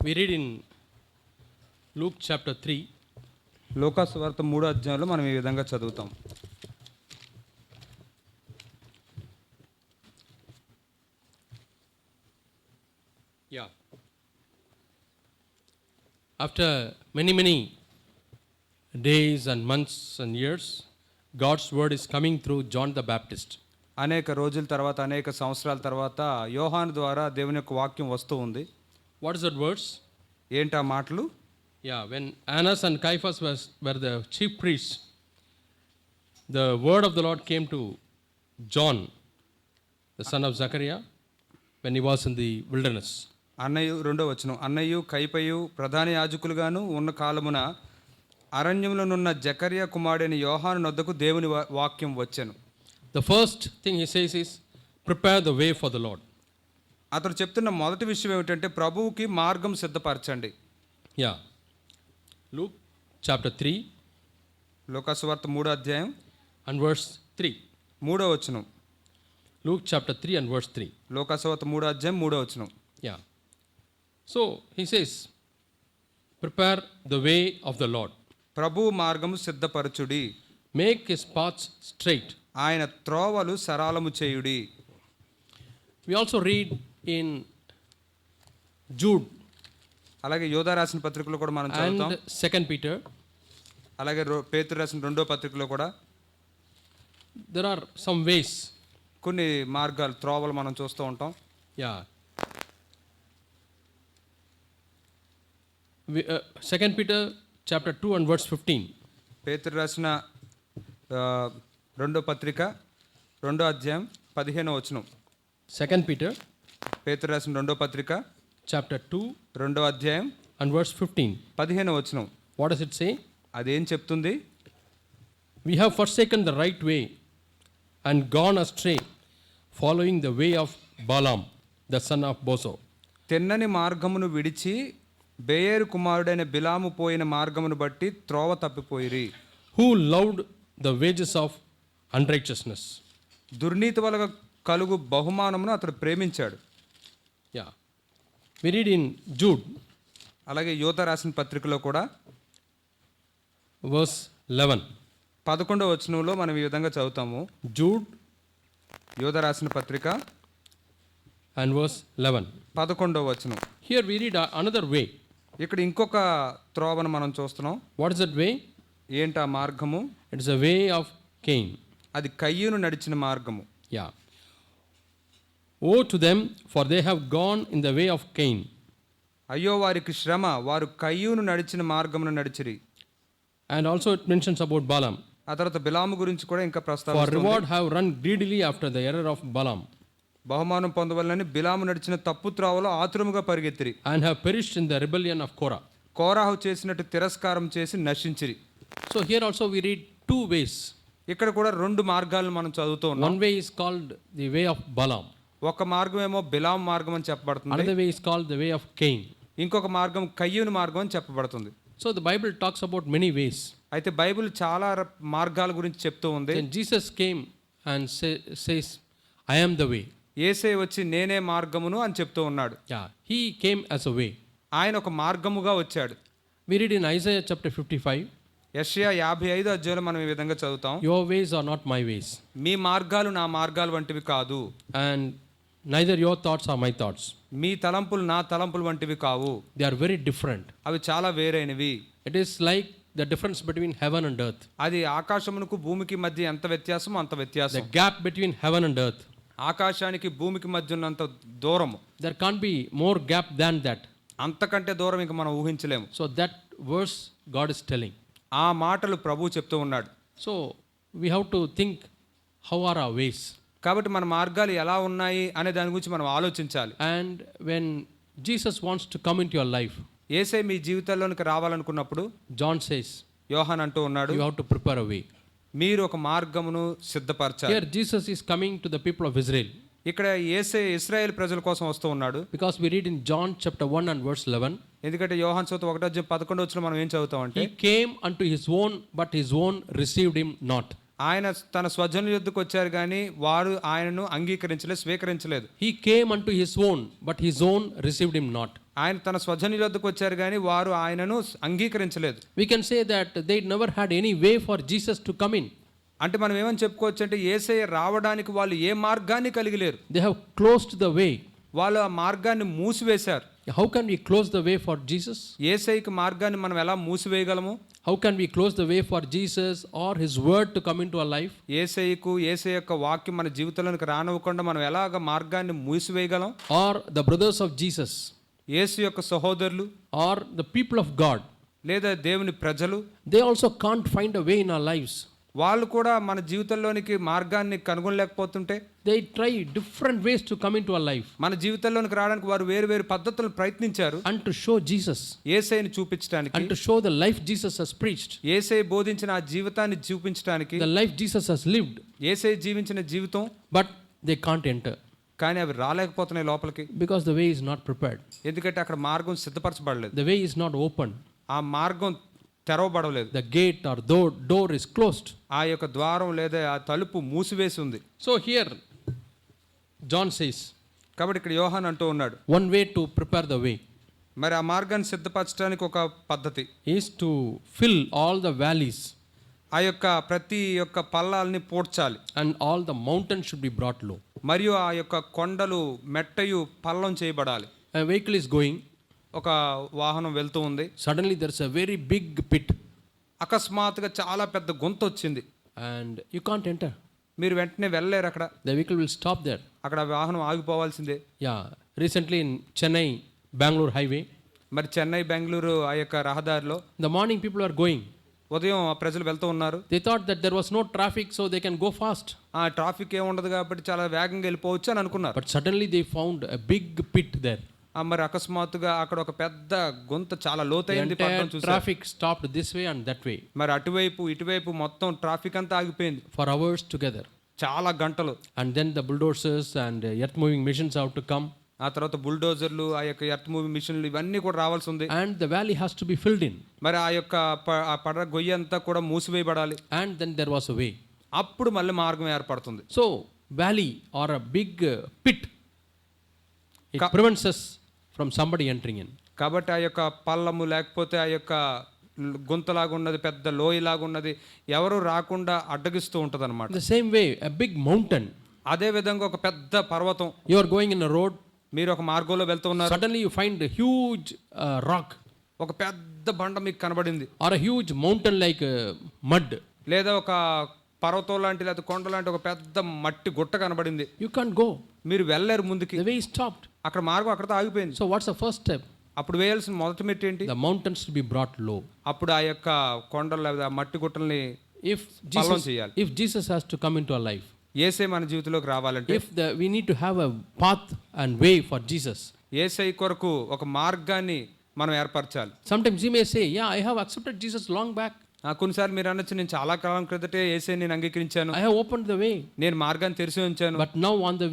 We read in Luke chapter 3. లూకాసు వార్త 3వ అధ్యాయంలో మనం ఈ విధంగా చదువుతాం. Yeah. After many days and months and years, God's word is coming through John the Baptist. అనేక రోజుల తర్వాత అనేక సంవత్సరాల తర్వాత యోహాను ద్వారా దేవుని యొక్క వాక్యం వస్తూ ఉంది. What is that verse? ఏంటా మాటలు? Yeah, when Annas and Caiaphas were the chief priests, the word of the Lord came to John, the son of Zechariah, when he was in the wilderness. అన్నయ్య 2వ వచనం, అన్నయ్యు కైపయు ప్రధాన యాజకులుగాను ఉన్న కాలమున అరణ్యములోనున్న జకర్యా కుమారుడైన యోహాను నొద్దకు దేవుని వాక్యం వచ్చెను. The first thing he says is, prepare the way for the Lord. అతడు చెప్తున్న మొదటి విషయం ఏమిటంటే ప్రభువుకి మార్గం సిద్ధపరచండి. Yeah. Luke chapter 3. లూకాసు వార్త 3వ అధ్యాయం and verse 3. 3వ వచనం. Luke chapter 3 and verse 3. లూకాసు వార్త 3వ అధ్యాయం 3వ వచనం. Yeah. So he says, prepare the way of the Lord. ప్రభువు మార్గము సిద్ధపరచుడి. Make his paths straight. ఆయన త్రోవలు సరళము చేయుడి. We also read in Jude అలాగే యోధా రాసిన పత్రికలో కూడా మనం చదువుతాం. and 2 Peter. అలాగే పేతురు రాసిన 2వ పత్రికలో కూడా There are some ways. కొన్ని మార్గాలు త్రోవలు మనం చూస్తూ ఉంటాం. Yeah. 2 Peter chapter 2 and verse 15. పేతురు రాసిన 2వ పత్రిక 2వ అధ్యాయం 15వ వచనం. 2 Peter పేతురు రాసిన 2వ పత్రిక chapter 2 2వ అధ్యాయం and verse 15. 15వ వచనం. What does it say? అదేం చెప్తుంది? We have forsaken the right way and gone astray, following the way of Balaam, the son of Bosor. తెన్నని మార్గమును విడిచి బేయేరు కుమారుడైన బిలాము పోయిన మార్గమును బట్టి త్రోవ తప్పిపోయిరి. Who loved the wages of unrighteousness. దుర్నీతి వలన కలుగు బహుమానమును అతడు ప్రేమించాడు. Yeah. We read in Jude. అలాగే యోధా రాసిన పత్రికలో కూడా verse 11. 11వ వచనంలో మనం ఈ విధంగా చదువుతాము. Jude యోధా రాసిన పత్రిక and verse 11. 11వ వచనం. Here we read another way. ఇక్కడ ఇంకొక త్రోవను మనం చూస్తున్నాం. What is that way? ఏంటా మార్గము? It is a way of Cain. అది కయ్యూను నడిచిన మార్గము. Yeah. Woe to them, for they have gone in the way of Cain. అయ్యో వారికి శ్రమ, వారు కయ్యూను నడిచిన మార్గమును నడిచిరి. And also it mentions about Balaam. ఆ తర్వాత బిలాము గురించి కూడా ఇంకా For ప్రస్తావిస్తుంది. reward have run greedily after the error of Balaam, బహుమానం పొందవలనని బిలాము నడిచిన తప్పు త్రోవలో ఆతురముగా పరిగెత్తిరి. and have perished in the rebellion of Korah. కోరాహు చేసినట్టు తిరస్కారం చేసి నశించిరి. So here also we read two ways. ఇక్కడ కూడా 2 మార్గాలను మనం చదువుతూ ఉన్నాం. One way is called the way of Balaam. ఒక మార్గం ఏమో బిలాము మార్గం అని చెప్పబడుతుంది. Another way is called the way of Cain. ఇంకొక మార్గం కయ్యూను మార్గం అని చెప్పబడుతుంది. So the Bible talks about many ways. అయితే బైబిల్ చాలా మార్గాల గురించి చెప్తూ ఉంది. Then Jesus came and says, I am the way. యేసే వచ్చి నేనే మార్గమును అని చెప్తూ ఉన్నాడు. Yeah, he came as a way. ఆయన ఒక మార్గముగా వచ్చాడు. We read in Isaiah chapter 55. యెషయా 55 అధ్యాయంలో మనం ఈ విధంగా చదువుతాం. Your ways are not my ways. మీ మార్గాలు నా మార్గాలు వంటివి కాదు. And neither your thoughts are my thoughts. మీ తలంపులు నా తలంపులు వంటివి కావు. They are very different. అవి చాలా వేరైనవి. It is like the difference between heaven and earth. అది ఆకాశమునకు భూమికి మధ్య ఎంత వ్యత్యాసమో అంత వ్యత్యాసం. The gap between heaven and earth. ఆకాశానికి భూమికి మధ్య ఉన్నంత దూరము. There can't be more gap than that. అంతకంటే దూరం ఇంక మనం ఊహించలేము. So that verse God is telling. ఆ మాటలు ప్రభువు చెప్తూ ఉన్నాడు. So we have to think, how are our ways? కాబట్టి మన మార్గాలు ఎలా ఉన్నాయి అనే దాని గురించి మనం ఆలోచించాలి. And when Jesus wants to come into your life, యేసే మీ జీవితాల్లోనికి రావాలనుకున్నప్పుడు John says, యోహాన్ అంటూ ఉన్నాడు, you have to prepare a way. మీరు ఒక మార్గమును సిద్ధపరచాలి. Here Jesus is coming to the people of Israel. ఇక్కడ యేసే ఇశ్రాయేల్ ప్రజల కోసం వస్తూ ఉన్నాడు. Because we read in John chapter 1 and verse 11. ఎందుకంటే యోహాను సువార్త 1:11 మనం ఏం చదువుతాం అంటే He came unto his own, but his own received him not. ఆయన తన స్వజనుల యొద్దకు వచ్చారు కానీ వారు ఆయనను అంగీకరించలేదు, స్వీకరించలేదు. He came unto his own, but his own received him not. ఆయన తన స్వజనుల యొద్దకు వచ్చారు కానీ వారు ఆయనను అంగీకరించలేదు. We can say that they never had any way for Jesus to come in. అంటే మనం ఏమని చెప్పుకోవచ్చు అంటే యేసయ్య రావడానికి వాళ్ళు ఏ మార్గాన్ని కలిగి లేరు. They have closed the way. వాళ్ళు ఆ మార్గాన్ని మూసివేశారు. How can we close the way for Jesus? యేసయ్యకి మార్గాన్ని మనం ఎలా మూసివేయగలము? How can we close the way for Jesus or his word to come into our life? యేసయ్యకు యేసయ్య యొక్క వాక్యం మన జీవితంలోకి రానివ్వకుండా మనం ఎలాగ మార్గాన్ని మూసివేయగలం? Or the brothers of Jesus, యేసు యొక్క సహోదరులు or the people of God, లేదా దేవుని ప్రజలు, they also can't find a way in our lives. వాళ్ళు కూడా మన జీవితంలోనికి మార్గాన్ని కనుగొనలేకపోతుంటే They try different ways to come into our life మన జీవితంలోనికి రావడానికి వారు వేరు వేరు పద్ధతులను ప్రయత్నించారు. and to show Jesus యేసయ్యని చూపించడానికి, and to show the life Jesus has preached, యేసయ్య బోధించిన ఆ జీవితాన్ని చూపించడానికి, the life Jesus has lived, యేసయ్య జీవించిన జీవితం. but they can't enter కానీ అవి రాలేకపోతున్నాయి లోపలికి. because the way is not prepared. ఎందుకంటే అక్కడ మార్గం సిద్ధపరచబడలేదు, The way is not open. ఆ మార్గం తెరవబడలేదు. The gate or door is closed. ఆ యొక్క ద్వారం లేదా ఆ తలుపు మూసివేసి ఉంది. So here John says, కాబట్టి ఇక్కడ యోహాన్ అంటూ ఉన్నాడు, one way to prepare the way మరి ఆ మార్గాన్ని సిద్ధపరచడానికి ఒక పద్ధతి is to fill all the valleys ఆ యొక్క ప్రతి యొక్క పల్లాల్ని పూడ్చాలి, and all the mountains should be brought low. మరియు ఆ యొక్క కొండలు మెట్టయు పల్లం చేయబడాలి. A vehicle is going, ఒక వాహనం వెళ్తూ ఉంది, suddenly there's a very big pit అకస్మాత్తుగా చాలా పెద్ద గుంత వచ్చింది, and you can't enter. మీరు వెంటనే వెళ్ళలేరు. అక్కడ The vehicle will stop there. అక్కడ వాహనం ఆగిపోవాల్సిందే. Yeah, recently in Chennai Bangalore highway, మరి చెన్నై బెంగళూరు ఆ యొక్క రహదారిలో in the morning people are going. ఉదయం ఆ ప్రజలు వెళ్తూ ఉన్నారు. They thought that there was no traffic so they can go fast, ఆ ట్రాఫిక్ ఏమి ఉండదు కాబట్టి చాలా వేగంగా వెళ్ళిపోవచ్చు అని అనుకున్నారు. but suddenly they found a big pit there. మరి అకస్మాత్తుగా అక్కడ ఒక పెద్ద గుంత చాలా The లోతైంది entire పడడం చూశారు. traffic stopped this way and that way మరి అటువైపు ఇటువైపు మొత్తం ట్రాఫిక్ అంతా ఆగిపోయింది for hours together. చాలా గంటలు. And then the bulldozers and earth moving machines have to come, ఆ తర్వాత బుల్డోజర్లు, ఆ యొక్క ఎర్త్ మూవింగ్ మిషన్లు ఇవన్నీ కూడా రావాల్సి ఉంది. and the valley has to be filled in, మరి ఆ యొక్క ఆ పడ గొయ్యి అంతా కూడా మూసివేయబడాలి. and then there was a way. అప్పుడు మళ్ళీ మార్గం ఏర్పడుతుంది. So valley or a big pit, it prevents us from somebody entering in. కాబట్టి ఆ యొక్క పల్లము లేకపోతే ఆ యొక్క గుంతలాగా ఉన్నది, పెద్ద లోయలాగా ఉన్నది, ఎవరు రాకుండా అడ్డగిస్తూ ఉంటుంది అనమాట. The same way, a big mountain, అదే విధంగా ఒక పెద్ద పర్వతం, you are going in a road, మీరు ఒక మార్గంలో వెళ్తూ ఉన్నారు, suddenly you find a huge rock ఒక పెద్ద బండ మీకు కనబడింది, or a huge mountain like mud. లేదా ఒక పర్వతం లాంటి లేదా కొండ లాంటి ఒక పెద్ద మట్టి గుట్ట కనబడింది. You can't go, మీరు వెళ్ళలేరు ముందుకి, the way is stopped. అక్కడ మార్గం అక్కడతో ఆగిపోయింది. So what's the first step? అప్పుడు వేయాల్సిన మొదటి మెట్టు ఏంటి? The mountains to be brought low. అప్పుడు ఆ యొక్క కొండలు లేదా మట్టి గుట్టల్ని If పల్లం Jesus, చేయాలి. if Jesus has to come into our life, యేసే మన జీవితంలోకి రావాలంటే if we need to have a path and way for Jesus. యేసై కొరకు ఒక మార్గాన్ని మనం ఏర్పరచాలి. Sometimes you may say, yeah, I have accepted Jesus long back. కొన్నిసార్లు మీరు అనొచ్చు, నేను చాలా కాలం క్రితటే యేసే నేను అంగీకరించాను, I have opened the way. నేను మార్గాన్ని తెరిచి ఉంచాను. But now on the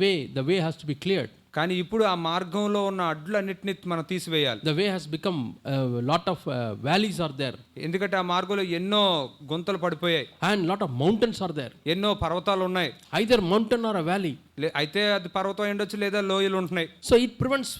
way has to be cleared. కానీ ఇప్పుడు ఆ మార్గంలో ఉన్న అడ్డులన్నిటిని మనం తీసివేయాలి. The way has become a lot of valleys are there, ఎందుకంటే ఆ మార్గంలో ఎన్నో గుంతలు పడిపోయాయి, and lot of mountains are there. ఎన్నో పర్వతాలు ఉన్నాయి. Either mountain or a valley. అయితే అది పర్వతం ఉండొచ్చు లేదా లోయలు ఉంటున్నాయి. So it prevents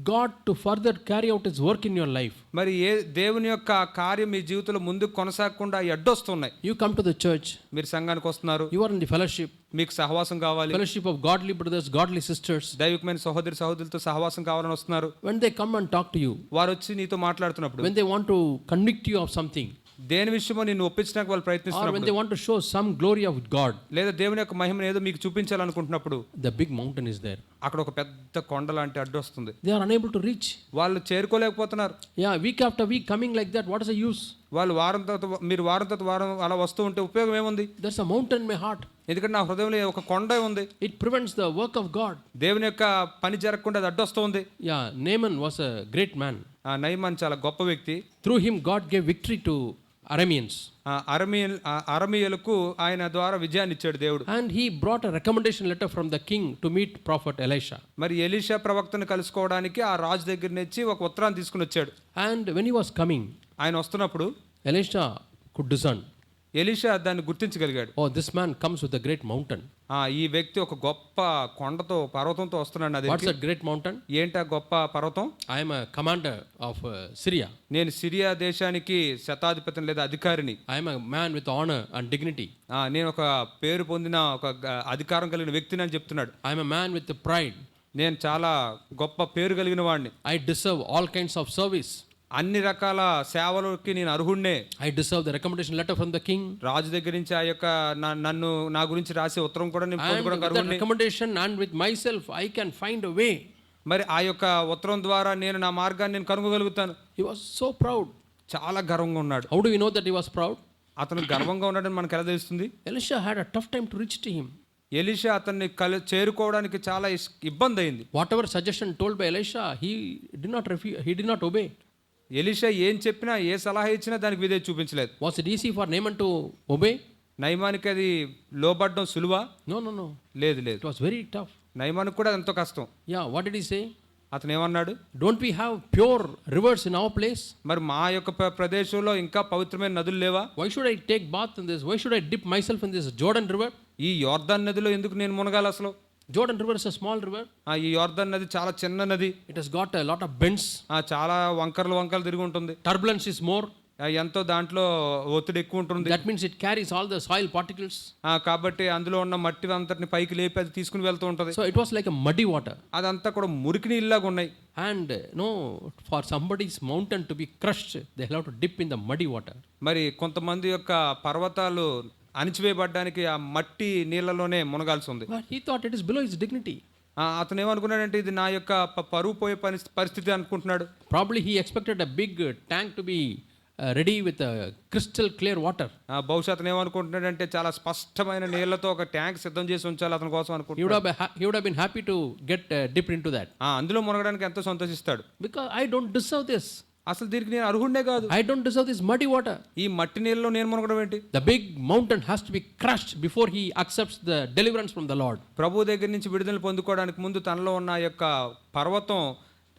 God to further carry out his work in your life. మరి దేవుని యొక్క కార్యం మీ జీవితంలో ముందుకు కొనసాగకుండా అడ్డొస్తున్నాయి. You come to the church, మీరు సంఘానికి వస్తున్నారు, you are in the fellowship, మీకు సహవాసం కావాలి, fellowship of godly brothers, godly sisters. దైవికమైన సహోదరి సహోదరులతో సహవాసం కావాలని వస్తున్నారు. When they come and talk to you, వారు వచ్చి నీతో మాట్లాడుతున్నప్పుడు, when they want to convict you of something, దేని విషయమో నిన్ను ఒప్పించడానికి వాళ్ళు or when ప్రయత్నిస్తున్నప్పుడు, they want to show some glory of God, లేదా దేవుని యొక్క మహిమను ఏదో మీకు చూపించాలనుకుంటున్నప్పుడు, the big mountain is there. అక్కడ ఒక పెద్ద కొండ లాంటి అడ్డు వస్తుంది. They are unable to reach. వాళ్ళు చేరుకోలేకపోతున్నారు. Yeah, week after week coming like that, what is the use? వాళ్ళు వారం తర్వాత మీరు వారం తర్వాత వారం అలా వస్తూ ఉంటే ఉపయోగం ఏముంది? There's a mountain in my heart. ఎందుకంటే నా హృదయంలో ఒక కొండ ఉంది. It prevents the work of God. దేవుని యొక్క పని జరగకుండా అది అడ్డొస్తూ ఉంది. Yeah, Naaman was a great man. Naaman చాలా గొప్ప వ్యక్తి. Through him, God gave victory to Arameans. అరమీయులకు ఆయన ద్వారా విజయాన్ని ఇచ్చాడు దేవుడు. And he brought a recommendation letter from the king to meet prophet Elisha. మరి ఎలీషా ప్రవక్తను కలుసుకోవడానికి ఆ రాజు దగ్గర నుంచి ఒక ఉత్తరాన్ని తీసుకుని వచ్చాడు. And when he was coming, ఆయన వస్తున్నప్పుడు Elisha could discern. ఎలీషా దాన్ని గుర్తించగలిగాడు. Oh, this man comes with a great mountain. ఈ వ్యక్తి ఒక గొప్ప కొండతో పర్వతంతో వస్తున్నాడు నా What's దగ్గరికి. that great mountain? ఏంటా గొప్ప పర్వతం? I am a commander of Syria. నేను సిరియా దేశానికి శతాధిపతిని లేదా అధికారిని. I am a man with honor and dignity. నేను ఒక పేరు పొందిన ఒక అధికారం కలిగిన వ్యక్తిని అని చెప్తున్నాడు. I am a man with the pride. నేను చాలా గొప్ప పేరు కలిగిన వాడిని. I deserve all kinds of service. అన్ని రకాల సేవలకి నేను అర్హుణ్ణే. I deserve the recommendation letter from the king. రాజు దగ్గర నుంచి ఆ యొక్క నన్ను నా గురించి రాసే ఉత్తరం కూడా నేను And with పొందుకోవడానికి that అర్హుణ్ణి. recommendation and with myself, I can find a way. మరి ఆ యొక్క ఉత్తరం ద్వారా నేను నా మార్గాన్ని నేను కనుగొగలుగుతాను. He was so proud. చాలా గర్వంగా ఉన్నాడు. How do we know that he was proud? అతను గర్వంగా ఉన్నాడని మనకు ఎలా తెలుస్తుంది? Elisha had a tough time to reach to him. Elisha అతన్ని చేరుకోవడానికి చాలా ఇబ్బంది అయింది. Whatever suggestion told by Elisha, he did not obey. Elisha ఏం చెప్పినా ఏ సలహా ఇచ్చినా దానికి విధేయత చూపించలేదు. Was it easy for Naaman to obey? నయమానికి అది లోబడడం సులువా? No. లేదు. It was very tough. నయమానికి కూడా ఎంతో కష్టం. Yeah, what did he say? అతను ఏమన్నాడు? Don't we have pure rivers in our place? మరి మా యొక్క ప్రదేశంలో ఇంకా పవిత్రమైన నదులు లేవా? Why should I take bath in this? Why should I dip myself in this Jordan river? ఈ యోర్దాన్ నదిలో ఎందుకు నేను మునగాలి అసలు? Jordan river is a small river. ఈ యోర్దాన్ నది చాలా చిన్న నది. It has got a lot of bends. చాలా వంకరలు తిరిగి ఉంటుంది. Turbulence is more. ఎంతో దాంట్లో ఒత్తిడి ఎక్కువ ఉంటుంది. That means it carries all the soil particles. కాబట్టి అందులో ఉన్న మట్టి అంతటిని పైకి లేపి అది తీసుకుని వెళ్తూ ఉంటుంది. So it was like a muddy water. అదంతా కూడా మురికి నీళ్ళలాగా ఉన్నాయి. And for somebody's mountain to be crushed, they have to dip in the muddy water. మరి కొంతమంది యొక్క పర్వతాలు అణిచివేయబడ్డానికి ఆ మట్టి నీళ్ళలోనే మునగాల్సి ఉంది. But he thought it is below his dignity. అతను ఏమనుకున్నాడంటే ఇది నా యొక్క పరువు పోయే పరిస్థితి అనుకుంటున్నాడు. Probably he expected a big tank to be ready with a crystal clear water. బహుశా అతను ఏమనుకుంటున్నాడంటే చాలా స్పష్టమైన నీళ్లతో ఒక ట్యాంక్ సిద్ధం చేసి ఉంచాలి అతని కోసం అనుకుంటున్నాడు. He would have been happy to get dipped into that. అందులో మునగడానికి ఎంతో సంతోషిస్తాడు. Because I don't deserve this. అసలు దీనికి నేను అర్హుడే కాదు. I don't deserve this muddy water. ఈ మట్టి నీళ్ళలో నేను మునగడం ఏంటి? The big mountain has to be crushed before he accepts the deliverance from the Lord. ప్రభు దగ్గర నుంచి విడుదల పొందుకోవడానికి ముందు తనలో ఉన్న ఆ యొక్క పర్వతం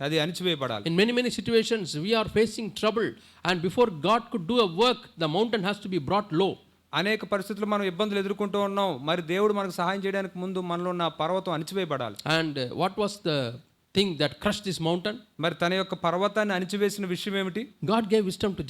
అది అణిచివేయబడాలి. In many situations we are facing trouble, and before God could do a work, the mountain has to be brought low. అనేక పరిస్థితుల్లో మనం ఇబ్బందులు ఎదుర్కొంటూ ఉన్నాం. మరి దేవుడు మనకు సహాయం చేయడానికి ముందు మనలో ఉన్న పర్వతం అణిచివేయబడాలి. And what was the thing that crushed this mountain? మరి తన యొక్క పర్వతాన్ని అణిచివేసిన విషయం ఏమిటి? God gave wisdom to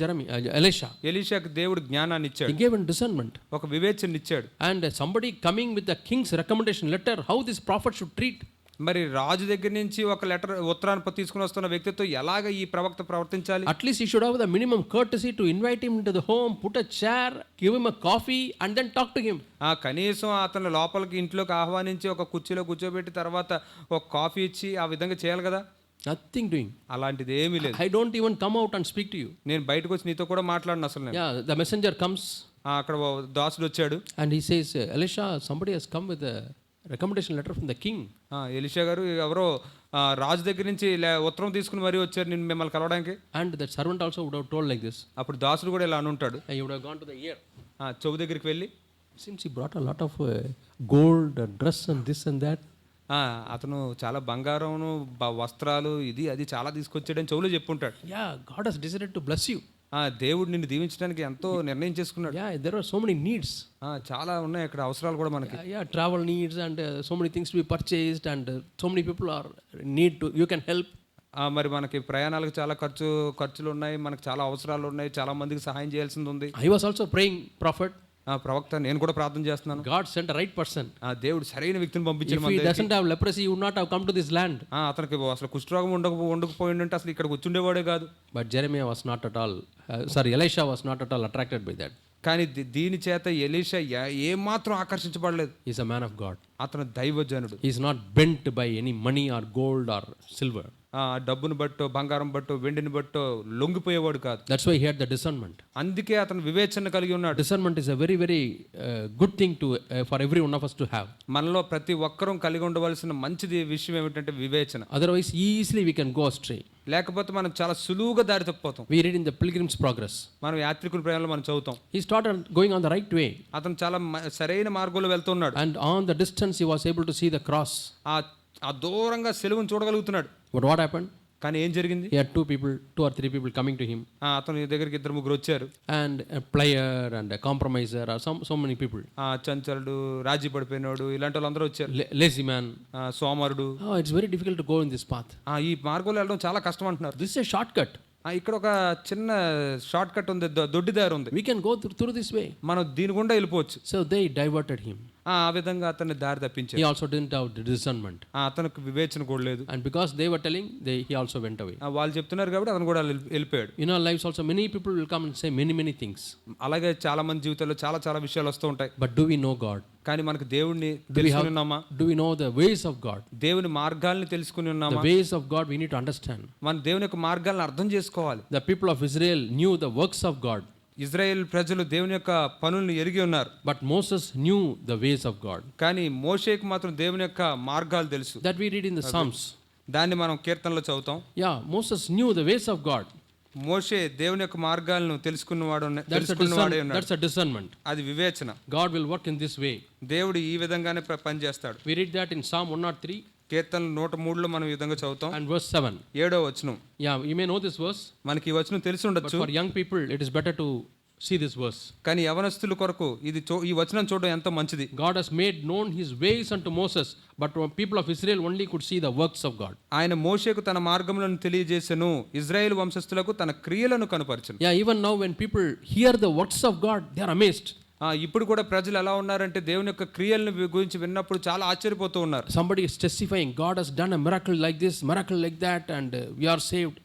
Elisha. ఎలీషాకు దేవుడు జ్ఞానాన్ని ఇచ్చాడు. He gave him discernment. ఒక వివేచన ఇచ్చాడు. And somebody coming with the king's recommendation letter, how this prophet should treat. మరి రాజు దగ్గర నుంచి ఒక ఉత్తరాన్ని తీసుకుని వస్తున్న వ్యక్తితో ఎలాగ ఈ ప్రవక్త ప్రవర్తించాలి? At least he should have the minimum courtesy to invite him into the home, put a chair, give him a coffee and then talk to him. కనీసం అతను లోపలికి ఇంట్లోకి ఆహ్వానించి ఒక కుర్చీలో కూర్చోబెట్టి తర్వాత ఒక కాఫీ ఇచ్చి ఆ విధంగా చేయాలి కదా. Nothing doing. అలాంటిది ఏమీ లేదు. I don't even come out and speak to you. నేను బయటకు వచ్చి నీతో కూడా మాట్లాడను అసలు నేను. Yeah, the messenger comes. అక్కడ దాసుడు వచ్చాడు. And he says, Elisha, somebody has come with a recommendation letter from the king. Elisha గారు ఎవరో రాజు దగ్గర నుంచి ఉత్తరం తీసుకుని మరీ వచ్చారు నేను మిమ్మల్ని కలవడానికి. And that servant also would have told like this. అప్పుడు దాసుడు కూడా ఇలా అని ఉంటాడు. He would have gone to the ear. చెవు దగ్గరికి వెళ్ళి Seems he brought a lot of gold, dress and this and that. అతను చాలా బంగారమును వస్త్రాలు ఇది అది చాలా తీసుకొచ్చాడని చెవులో చెప్పుంటాడు. Yeah, God has decided to bless you. దేవుడు నిన్ను దీవించడానికి ఎంతో నిర్ణయం చేసుకున్నాడు. Yeah, there are so many needs. చాలా ఉన్నాయి అక్కడ అవసరాలు కూడా మనకి. Yeah, travel needs and so many things to be purchased and so many people are need to, you can help. మరి మనకి ప్రయాణాలకు చాలా ఖర్చులు ఉన్నాయి, మనకు చాలా అవసరాలు ఉన్నాయి, చాలా మందికి సహాయం చేయాల్సింది ఉంది. I was also praying, prophet. ప్రవక్త నేను కూడా ప్రార్థన చేస్తున్నాను. God sent a right person. దేవుడు సరైన వ్యక్తిని పంపించాడు. If he doesn't have leprosy, he would not have come to this land. అతనికి అసలు కుష్ఠరోగం ఉండకపోయిందంటే అసలు ఇక్కడికి వచ్చుండేవాడే కాదు. But Jeremiah was not at all Elisha was not at all attracted by that. కానీ దీని చేత ఎలీషా ఏమాత్రం ఆకర్షించబడలేదు. He is a man of God. అతను దైవజనుడు. He is not bent by any money or gold or silver. డబ్బును బట్టో బంగారం బట్టో వెండిని బట్టో లొంగిపోయేవాడు కాదు. That's why he had the discernment. అందుకే అతను వివేచన కలిగి ఉన్నాడు. Discernment is a very very good thing to for every one of us to have. మనలో ప్రతి ఒక్కరూ కలిగి ఉండవలసిన మంచిది విషయం ఏమిటంటే వివేచన. Otherwise easily we can go astray. లేకపోతే మనం చాలా సులువుగా దారి తప్పిపోతాం. We read in the Pilgrim's Progress. మనం యాత్రికుల ప్రయాణంలో మనం చదువుతాం. He started going on the right way. అతను చాలా సరైన మార్గంలో వెళ్తున్నాడు. And on the distance he was able to see the cross. ఆ దూరంగా సిలువను చూడగలుగుతున్నాడు. But what happened? కానీ ఏం జరిగింది? He had two or three people coming to him, అతని దగ్గరికి ఇద్దరు ముగ్గురు వచ్చారు. and a player and a compromiser, or so many people. చంచలుడు, రాజీ పడిపోయినోడు, ఇలాంటి వాళ్ళందరూ వచ్చారు. Lazy man. సోమరుడు. Oh, it's very difficult to go in this path. ఈ మార్గంలో వెళ్ళడం చాలా కష్టం అంటున్నారు. This is a shortcut. ఇక్కడ ఒక చిన్న షార్ట్ కట్ ఉంది, దొడ్డి దారి ఉంది, We can go through this way. మనం దీని గుండా వెళ్ళిపోవచ్చు. So they diverted him. ఆ విధంగా అతన్ని దారి తప్పించారు. He also didn't have the discernment. అతనికి వివేచన కూడా లేదు. And because they were telling, he also went away. వాళ్ళు చెప్తున్నారు కాబట్టి అతను కూడా వెళ్ళిపోయాడు. In our lives also, many people will come and say many things. అలాగే చాలా మంది జీవితాల్లో చాలా చాలా విషయాలు వస్తూ ఉంటాయి. But do we know God? కానీ మనకు దేవుడిని తెలుసుకుని ఉన్నామా? Do we know the ways of God? దేవుని మార్గాల్ని తెలుసుకుని ఉన్నామా? The ways of God we need to understand. మన దేవుని యొక్క మార్గాలను అర్థం చేసుకోవాలి. The people of Israel knew the works of God. Israel ప్రజలు దేవుని యొక్క పనులను ఎరిగి ఉన్నారు. But Moses knew the ways of God. కానీ మోషేకు మాత్రం దేవుని యొక్క మార్గాలు తెలుసు. That we read in the Psalms. దాన్ని మనం కీర్తనలో చదువుతాం. Yeah, Moses knew the ways of God. మోషే దేవుని యొక్క మార్గాలను తెలుసుకున్నవాడే ఉన్నాడు. That's a discernment. అది వివేచన. God will work in this way. దేవుడు ఈ విధంగానే పనిచేస్తాడు. We read that in Psalm 103. కీర్తనలు 103లో మనం ఈ విధంగా చదువుతాం. And verse 7. 7వ వచనం. Yeah, you may know this verse. మనకి ఈ వచనం తెలిసి But ఉండొచ్చు. for young people, it is better to see this verse. కానీ యవనస్తుల కొరకు ఈ వచనం చూడడం ఎంతో మంచిది. God has made known his ways unto Moses, but people of Israel only could see the works of God. ఆయన మోషేకు తన మార్గములను తెలియజేసెను, ఇజ్రాయేలు వంశస్థులకు తన క్రియలను కనపరచెను. Yeah, even now when people hear the works of God, they are amazed. ఇప్పుడు కూడా ప్రజలు ఎలా ఉన్నారంటే దేవుని యొక్క క్రియలను గురించి విన్నప్పుడు చాలా ఆశ్చర్యపోతూ ఉన్నారు. Somebody is testifying, God has done a miracle like this, miracle like that, and we are saved.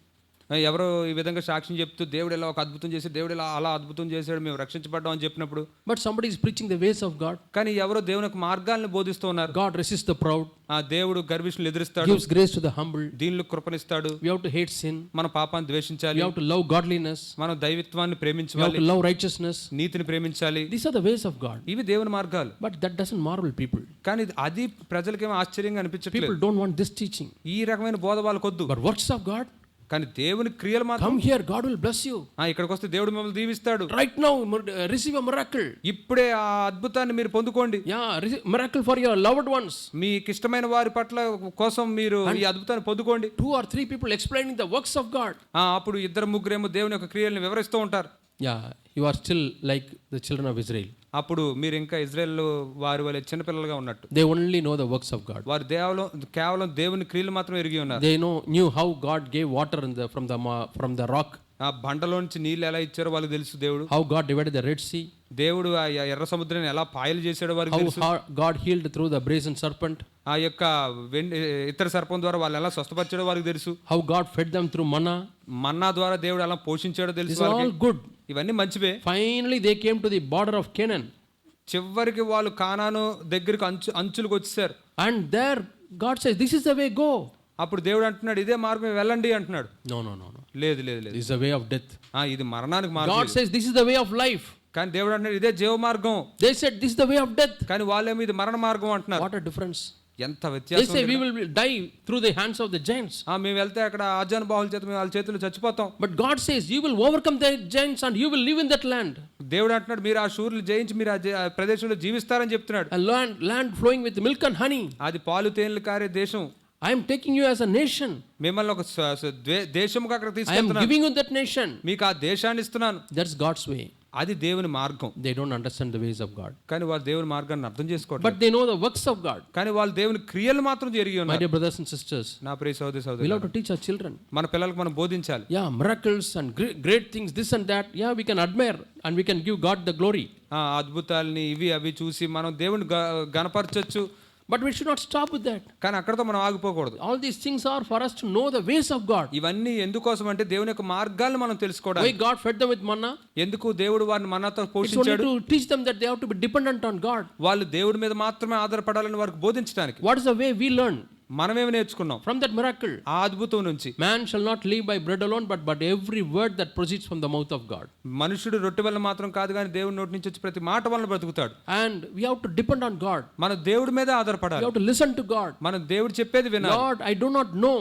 ఎవరో ఈ విధంగా సాక్ష్యం చెప్తూ దేవుడు ఇలా ఒక అద్భుతం చేసి, దేవుడు ఇలా అలా అద్భుతం చేశాడు, మేము రక్షించబడ్డాం అని చెప్పినప్పుడు, But somebody is preaching the ways of God. కానీ ఎవరో దేవుని యొక్క మార్గాలను బోధిస్తూ ఉన్నారు. God resists the proud, దేవుడు గర్విష్ఠులను ఎదురిస్తాడు, gives grace to the humble. దీనులకు కృపనిస్తాడు. We have to hate sin. మన పాపాన్ని ద్వేషించాలి. We have to love godliness. మనం దైవత్వాన్ని We have ప్రేమించాలి, to love righteousness. నీతిని ప్రేమించాలి. These are the ways of God. ఇవి దేవుని మార్గాలు. But that doesn't marvel people. కానీ అది ప్రజలకేమో ఆశ్చర్యంగా అనిపించట్లేదు. People don't want this teaching. ఈ రకమైన బోధ వాళ్ళకొద్దు. But works of God, కానీ దేవుని క్రియలు మాత్రం, come here, God will bless you. ఇక్కడికి వస్తే దేవుడు మిమ్మల్ని దీవిస్తాడు. Right now, receive a miracle. ఇప్పుడే ఆ అద్భుతాన్ని మీరు పొందుకోండి. Yeah, miracle for your loved ones. మీకు ఇష్టమైన వారి పట్ల కోసం మీరు ఈ అద్భుతాన్ని పొందుకోండి. 2 or 3 people explaining the works of God. అప్పుడు ఇద్దరు ముగ్గురేమో దేవుని యొక్క క్రియలను వివరిస్తూ ఉంటారు. Yeah, you are still like the children of Israel. అప్పుడు మీరు ఇంకా ఇజ్రాయెల్ వారి వలె చిన్నపిల్లలుగా ఉన్నట్టు. They only know the works of God. వారు కేవలం దేవుని క్రియలు మాత్రం ఎరిగి ఉన్నారు. They knew how God gave water from the rock. ఆ బండలోంచి నీళ్ళు ఎలా ఇచ్చారో వాళ్ళకి తెలుసు. దేవుడు How God divided the Red Sea. దేవుడు ఆ ఎర్ర సముద్రాన్ని ఎలా పాయలు చేశాడో వారికి తెలుసు. How God healed through the brazen serpent. ఆ యొక్క ఇతర సర్పం ద్వారా వాళ్ళు ఎలా స్వస్థపరిచాడో వారికి తెలుసు. How God fed them through manna. మన్నా ద్వారా దేవుడు ఎలా పోషించాడో తెలుసు. It's all good. ఇవన్నీ మంచివే. Finally they came to the border of Canaan. చివరికి వాళ్ళు కానాను దగ్గరికి అంచులకు వచ్చేసారు. And there God says, this is the way, go. అప్పుడు దేవుడు అంటున్నాడు, ఇదే మార్గం వెళ్ళండి అంటున్నాడు. No. లేదు. This is the way of death. ఇది మరణానికి మార్గం. God says, this is the way of life. కానీ దేవుడు అంటున్నాడు, ఇదే జీవ మార్గం. They said, this is the way of death. కానీ వాళ్ళేమో ఇది మరణ మార్గం అంటున్నారు. What a difference. ఎంత They వ్యత్యాసం. say we will die through the hands of the giants. మేము వెళ్తే అక్కడ ఆజానుబాహుల చేత మేము వాళ్ళ చేతుల్లో చచ్చిపోతాం. But God says, you will overcome the giants and you will live in that land. దేవుడు అంటున్నాడు, మీరు ఆ శూరులు జయించి మీరు ఆ ప్రదేశంలో జీవిస్తారని చెప్తున్నాడు. A land flowing with milk and honey. అది పాలు తేనెలు కారే దేశం. I am taking you as a nation. మిమ్మల్ని ఒక దేశముగా అక్కడ I am తీసుకెళ్తున్నాను. giving you that nation. మీకు ఆ దేశాన్ని ఇస్తున్నాను. That's God's way. అది దేవుని మార్గం. They don't understand the ways of God. కానీ వాళ్ళు దేవుని మార్గాన్ని అర్థం చేసుకోవట్లేదు. But they know the works of God. కానీ వాళ్ళు దేవుని క్రియలు మాత్రం జరిగి My ఉన్నారు. dear brothers and sisters, నా ప్రియ సహోదరి we సహోదరులు, love to teach our children. మన పిల్లలకు మనం బోధించాలి. Yeah, miracles and great things, this and that. Yeah, we can admire and we can give God the glory. అద్భుతాలని ఇవి అవి చూసి మనం దేవుని గణపరచొచ్చు. But we should not stop with that. కానీ అక్కడతో మనం ఆగిపోకూడదు. All these things are for us to know the ways of God. ఇవన్నీ ఎందుకోసం అంటే దేవుని యొక్క మార్గాలను మనం Why తెలుసుకోవడానికి. God fed them with manna? ఎందుకు దేవుడు వారిని మన్నాతో It's only పోషించాడు? to teach them that they have to be dependent on God. వాళ్ళు దేవుడి మీద మాత్రమే ఆధారపడాలని వారికి బోధించడానికి. What is the way we learn? మనమేమి నేర్చుకున్నాం From that miracle. ఆ అద్భుతం నుంచి? Man shall not live by bread alone, but every word that proceeds from the mouth of God. మనుషుడు రొట్టె వల్ల మాత్రం కాదు కానీ దేవుడి నోటి నుంచి వచ్చి ప్రతి మాట వల్ల బ్రతుకుతాడు. And we have to depend on God. మన దేవుడి మీద We ఆధారపడాలి. have to listen to God. మనం దేవుడు చెప్పేది వినాలి. Lord, I do not know.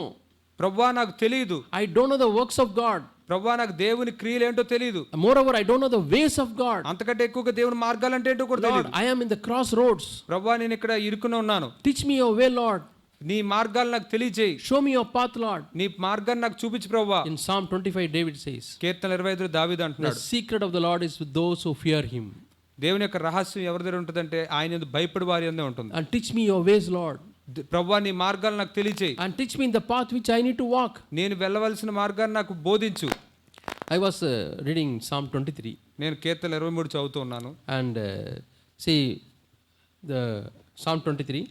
ప్రభువా నాకు తెలియదు. I don't know the works of God. ప్రభువా నాకు దేవుని క్రియలు ఏంటో తెలియదు. Moreover, I don't know the ways of God. అంతకంటే ఎక్కువగా దేవుని మార్గాలు అంటే ఏంటో కూడా Lord, తెలియదు. I am in the crossroads. ప్రభువా నేను ఇక్కడ ఇరుక్కుని ఉన్నాను. Teach me your way, Lord. నీ మార్గాలు నాకు తెలియజేయి. Show me your path, Lord. నీ మార్గాన్ని నాకు చూపించు ప్రభువా. In Psalm 25, David says, కీర్తన 25 దావీదు the అంటున్నాడు, secret of the Lord is with those who fear him. దేవుని యొక్క రహస్యం ఎవరి దగ్గర ఉంటుందంటే ఆయన యందు భయపడి వారి యందే ఉంటుంది. And teach me your ways, Lord. ప్రభువా నీ మార్గాలు నాకు తెలియజేయి. And teach me in the path which I need to walk. నేను వెళ్ళవలసిన మార్గాన్ని నాకు బోధించు. I was reading Psalm 23. నేను కీర్తన 23 చదువుతూ ఉన్నాను. And see, the Psalm 23.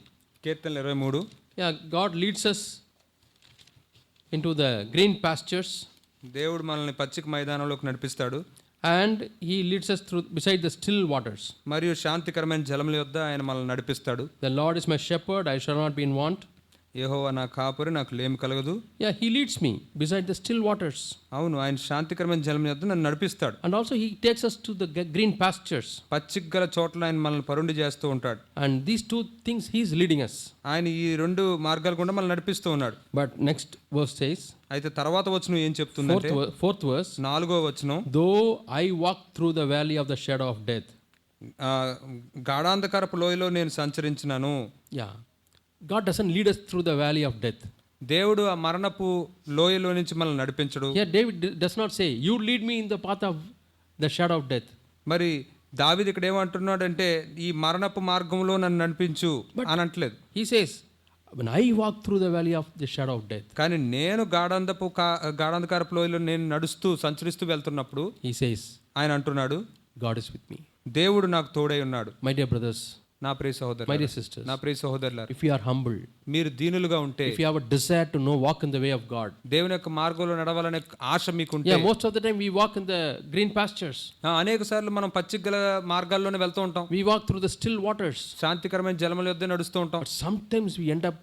Keerthana 23. Yeah, God leads us into the green pastures. దేవుడు మనల్ని పచ్చిక మైదానంలోకి నడిపిస్తాడు. And he leads us through beside the still waters. మరియు శాంతికరమైన జలముల యొద్ద ఆయన మనల్ని నడిపిస్తాడు. The Lord is my shepherd, I shall not be in want. యెహోవా నా కాపరి, నాకు లేమి కలగదు. Yeah, he leads me beside the still waters. అవును, ఆయన శాంతికరమైన జలముల యొద్ద నన్ను నడిపిస్తాడు. And also he takes us to the green pastures. పచ్చిక గల చోట్ల ఆయన మనల్ని పరుండి చేస్తూ ఉంటాడు. And these two things he is leading us. ఆయన ఈ రెండు మార్గాలు కూడా మనల్ని నడిపిస్తూ ఉన్నాడు. But next verse says, అయితే తర్వాత వచనం ఏం చెప్తుందంటే, fourth verse, 4వ వచనం, though I walk through the valley of the shadow of death. గాఢాంధకారపు లోయలో నేను సంచరించినాను. Yeah, God doesn't lead us through the valley of death. దేవుడు ఆ మరణపు లోయలో నుంచి మనల్ని నడిపించడు. Here David does not say, you lead me in the path of the shadow of death. మరి దావీదు ఇక్కడ ఏమంటున్నాడంటే, ఈ మరణపు మార్గంలో నన్ను నడిపించు అని అంటలేదు. He says, when I walk through the valley of the shadow of death. కానీ నేను గాఢాంధకారపు లోయలో నేను నడుస్తూ సంచరిస్తూ వెళ్తున్నప్పుడు He says, ఆయన అంటున్నాడు, God is with me. దేవుడు నాకు తోడై ఉన్నాడు. My dear brothers, నా ప్రియ my సహోదరులారా, dear sisters, నా ప్రియ సహోదరులారా, if you are humble, మీరు దీనులుగా ఉంటే, if you have a desire to know walk in the way of God. దేవుని యొక్క మార్గంలో నడవాలనే ఆశ మీకుంటే, Yeah, most of the time we walk in the green pastures. అనేక సార్లు మనం పచ్చిక గల మార్గాల్లోనే వెళ్తూ ఉంటాం. We walk through the still waters. శాంతికరమైన జలముల యొద్ద నడుస్తూ ఉంటాం. But sometimes we end up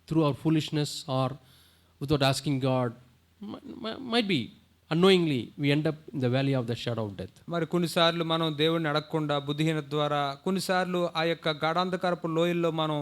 through our foolishness or without asking God, might be unknowingly we end up in the valley of the shadow of death. మరి కొన్నిసార్లు మనం దేవుడిని అడగకుండా బుద్ధిహీనత ద్వారా కొన్నిసార్లు ఆ యొక్క గాఢాంధకారపు లోయల్లో మనం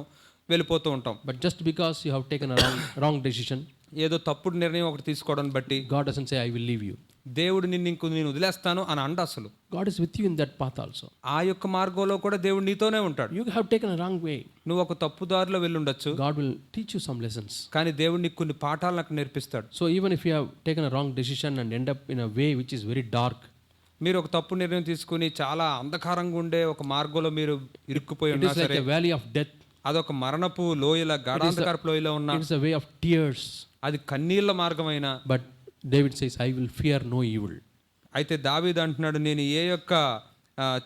వెళ్ళిపోతూ ఉంటాం. But just because you have taken a wrong decision, ఏదో తప్పుడు నిర్ణయం ఒకటి తీసుకోవడం బట్టి God doesn't say I will leave you. దేవుడు నేను వదిలేస్తాను అని అండ. అసలు God is with you in that path also. ఆ యొక్క మార్గంలో కూడా దేవుడు నీతోనే ఉంటాడు. You have taken a wrong way. నువ్వు ఒక తప్పు దారిలో వెళ్ళుండొచ్చు, God will teach you some lessons. కానీ దేవుడు నీకు కొన్ని పాఠాలు నాకు నేర్పిస్తాడు. So even if you have taken a wrong decision and end up in a way which is very dark, మీరు ఒక తప్పు నిర్ణయం తీసుకుని చాలా అంధకారంగా ఉండే ఒక మార్గంలో మీరు ఇరుక్కుపోయి it ఉన్నా is like సరే, a valley of death. అదొక మరణపు లోయల గాఢాంధకారపు లోయలో ఉన్న, It is a way of tears. అది కన్నీళ్ళ మార్గమైన. But David says, I will fear no evil. అయితే దావీదు అంటున్నాడు, నేను ఏ యొక్క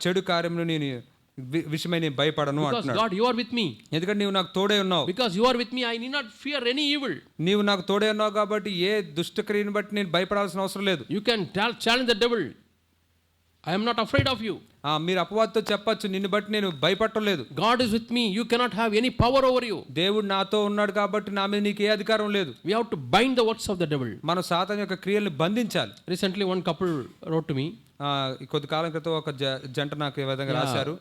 చెడు కార్యమును నేను విషయమై నేను భయపడను Because అంటున్నాడు. God, you are with me. ఎందుకంటే నీవు నాకు తోడే ఉన్నావు. Because you are with me, I need not fear any evil. నీవు నాకు తోడే ఉన్నావు కాబట్టి ఏ దుష్టక్రియను బట్టి నేను భయపడాల్సిన అవసరం లేదు. You can challenge the devil. I am not afraid of you. మీరు అపవాదితో చెప్పొచ్చు, నిన్ను బట్టి నేను భయపడలేదు. God is with me. You cannot have any power over you. దేవుడు నాతో ఉన్నాడు కాబట్టి నా మీద నీకు ఏ అధికారం లేదు. We have to bind the works of the devil. మనం సాతాను యొక్క క్రియల్ని బంధించాలి. Recently, one couple wrote to me. కొద్ది కాలం క్రితం ఒక జంట నాకు ఈ విధంగా రాశారు,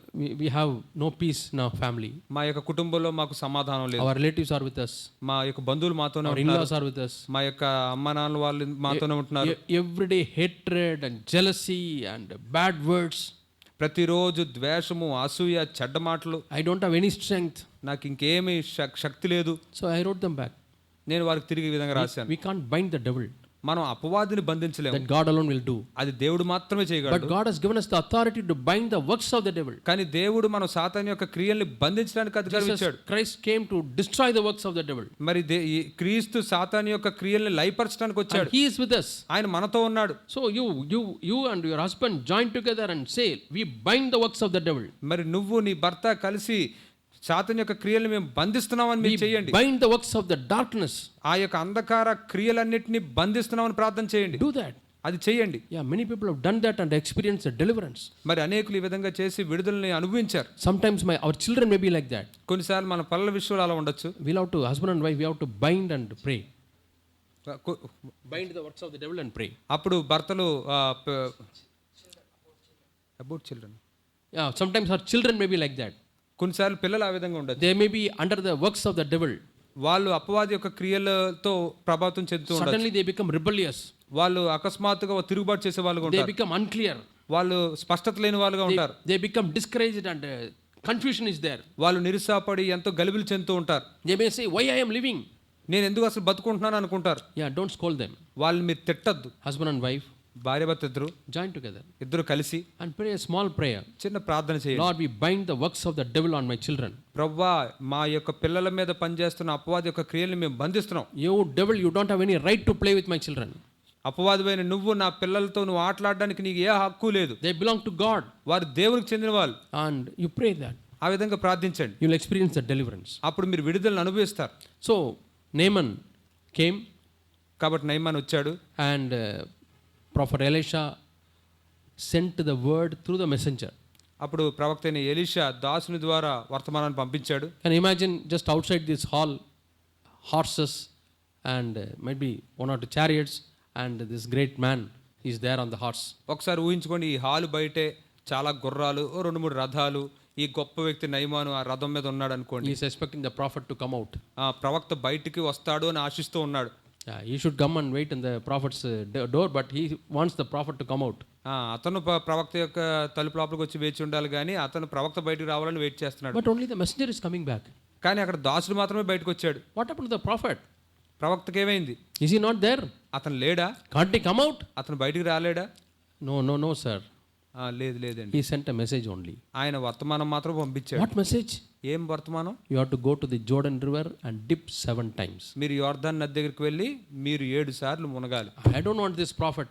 we have no peace in our family. మా యొక్క కుటుంబంలో మాకు సమాధానం లేదు. Our relatives are with us. మా యొక్క బంధువులు మాతోనే Our ఉంటున్నారు. in-laws are with us. మా యొక్క అమ్మ నాన్న వాళ్ళు మాతోనే ఉంటున్నారు. Everyday hatred and jealousy and bad words. ప్రతిరోజు ద్వేషము, అసూయ, చెడ్డ మాటలు. I don't have any strength. నాకు ఇంకేమీ శక్తి లేదు. So I wrote them back. నేను వారికి తిరిగి ఈ విధంగా రాశాను, We can't bind the devil. మనం అపవాదిని బంధించలేము. That God alone will do. అది దేవుడు మాత్రమే But చేయగలడు. God has given us the authority to bind the works of the devil. కానీ దేవుడు మనం సాతాను యొక్క క్రియల్ని బంధించడానికి అధికారం Jesus ఇచ్చాడు. Christ came to destroy the works of the devil. మరి ఈ క్రీస్తు సాతాను యొక్క క్రియల్ని లయపరచడానికి And వచ్చాడు. he is with us. ఆయన మనతో ఉన్నాడు. So you and your husband join together and say, we bind the works of the devil. మరి నువ్వు నీ భర్త కలిసి సాతాను యొక్క క్రియల్ని మేము బంధిస్తున్నామని మీరు చేయండి. Bind the works of the darkness. ఆ యొక్క అంధకార క్రియలన్నిటిని బంధిస్తున్నామని ప్రార్థన చేయండి. Do that. అది చేయండి. Yeah, many people have done that and experienced a deliverance. మరి అనేకులు ఈ విధంగా చేసి విడుదలని అనుభవించారు. Sometimes our children may be like that. కొన్నిసార్లు మన పిల్లల విషయంలో అలా ఉండొచ్చు. We'll have to, husband and wife, we have to bind and pray. Bind the works of the devil and pray. అప్పుడు భర్తలు about children. Yeah, sometimes our children may be like that. కొన్నిసార్లు పిల్లలు ఆ విధంగా ఉండదు. They may be under the works of the devil. వాళ్ళు అపవాది యొక్క క్రియలతో ప్రభావితం చెందుతూ ఉంటారు. Suddenly they become rebellious. వాళ్ళు అకస్మాత్తుగా తిరుగుబాటు చేసే వాళ్ళుగా They ఉంటారు. become unclear. వాళ్ళు స్పష్టత లేని వాళ్ళుగా ఉంటారు. They become discouraged and Confusion is there. వాళ్ళు నిరుత్సాహపడి ఎంతో గలిబిలి చెందుతూ ఉంటారు. They may say, why I am living? నేను ఎందుకు అసలు బతుకుంటున్నాను అనుకుంటారు. Yeah, don't scold them. వాళ్ళని మీరు తిట్టద్దు. Husband and wife, భార్యాభర్త join together ఇద్దరు కలిసి and pray a small prayer. చిన్న ప్రార్థన చేయండి. Lord, we bind the works of the devil on my children. ప్రభువా, మా యొక్క పిల్లల మీద పనిచేస్తున్న అపవాది యొక్క క్రియలను మేము బంధిస్తున్నాం. You devil, you don't have any right to play with my children. అపవాదివైన నువ్వు నా పిల్లలతో నువ్వు ఆటలాడడానికి నీకు ఏ హక్కు లేదు. They belong to God. వారు దేవునికి చెందిన వాళ్ళు. And you pray that. ఆ విధంగా ప్రార్థించండి. You will experience the deliverance. అప్పుడు మీరు విడుదలను అనుభవిస్తారు. So Naaman came, కాబట్టి నయమాన్ వచ్చాడు. and Prophet Elisha sent the word through the messenger. అప్పుడు ప్రవక్త అయిన ఎలీషా దాసుని ద్వారా వర్తమానాన్ని పంపించాడు. And imagine just outside this hall, horses and maybe one or two chariots, and this great man is there on the horse. ఒకసారి ఊహించుకోండి, ఈ హాలు బయటే చాలా గుర్రాలు, 2-3 రథాలు, ఈ గొప్ప వ్యక్తి నయమాను ఆ రథం మీద ఉన్నాడు అనుకోండి. He is expecting the prophet to come out. ఆ ప్రవక్త బయటికి వస్తాడు అని ఆశిస్తూ ఉన్నాడు. Yeah, he should come and wait in the prophet's door, but he wants the prophet to come out. అతను ప్రవక్త యొక్క తలుపు లోపలికి వచ్చి వేచి ఉండాలి, కానీ అతను ప్రవక్త బయటికి రావాలని వెయిట్ చేస్తున్నాడు. But only the messenger is coming back. కానీ అక్కడ దాసుడు మాత్రమే బయటకు వచ్చాడు. What happened to the prophet? ప్రవక్తకి ఏమైంది? Is he not there? అతను లేడా? Can't he come out? అతను బయటికి రాలేడా? No, sir. లేదండి. He sent a message only. ఆయన వర్తమానం మాత్రం పంపించాడు. What message? ఏం వర్తమానం? You have to go to the Jordan River and dip 7 times. మీరు యోర్దాను నది దగ్గరికి వెళ్ళి మీరు 7 సార్లు మునగాలి. I don't want this prophet.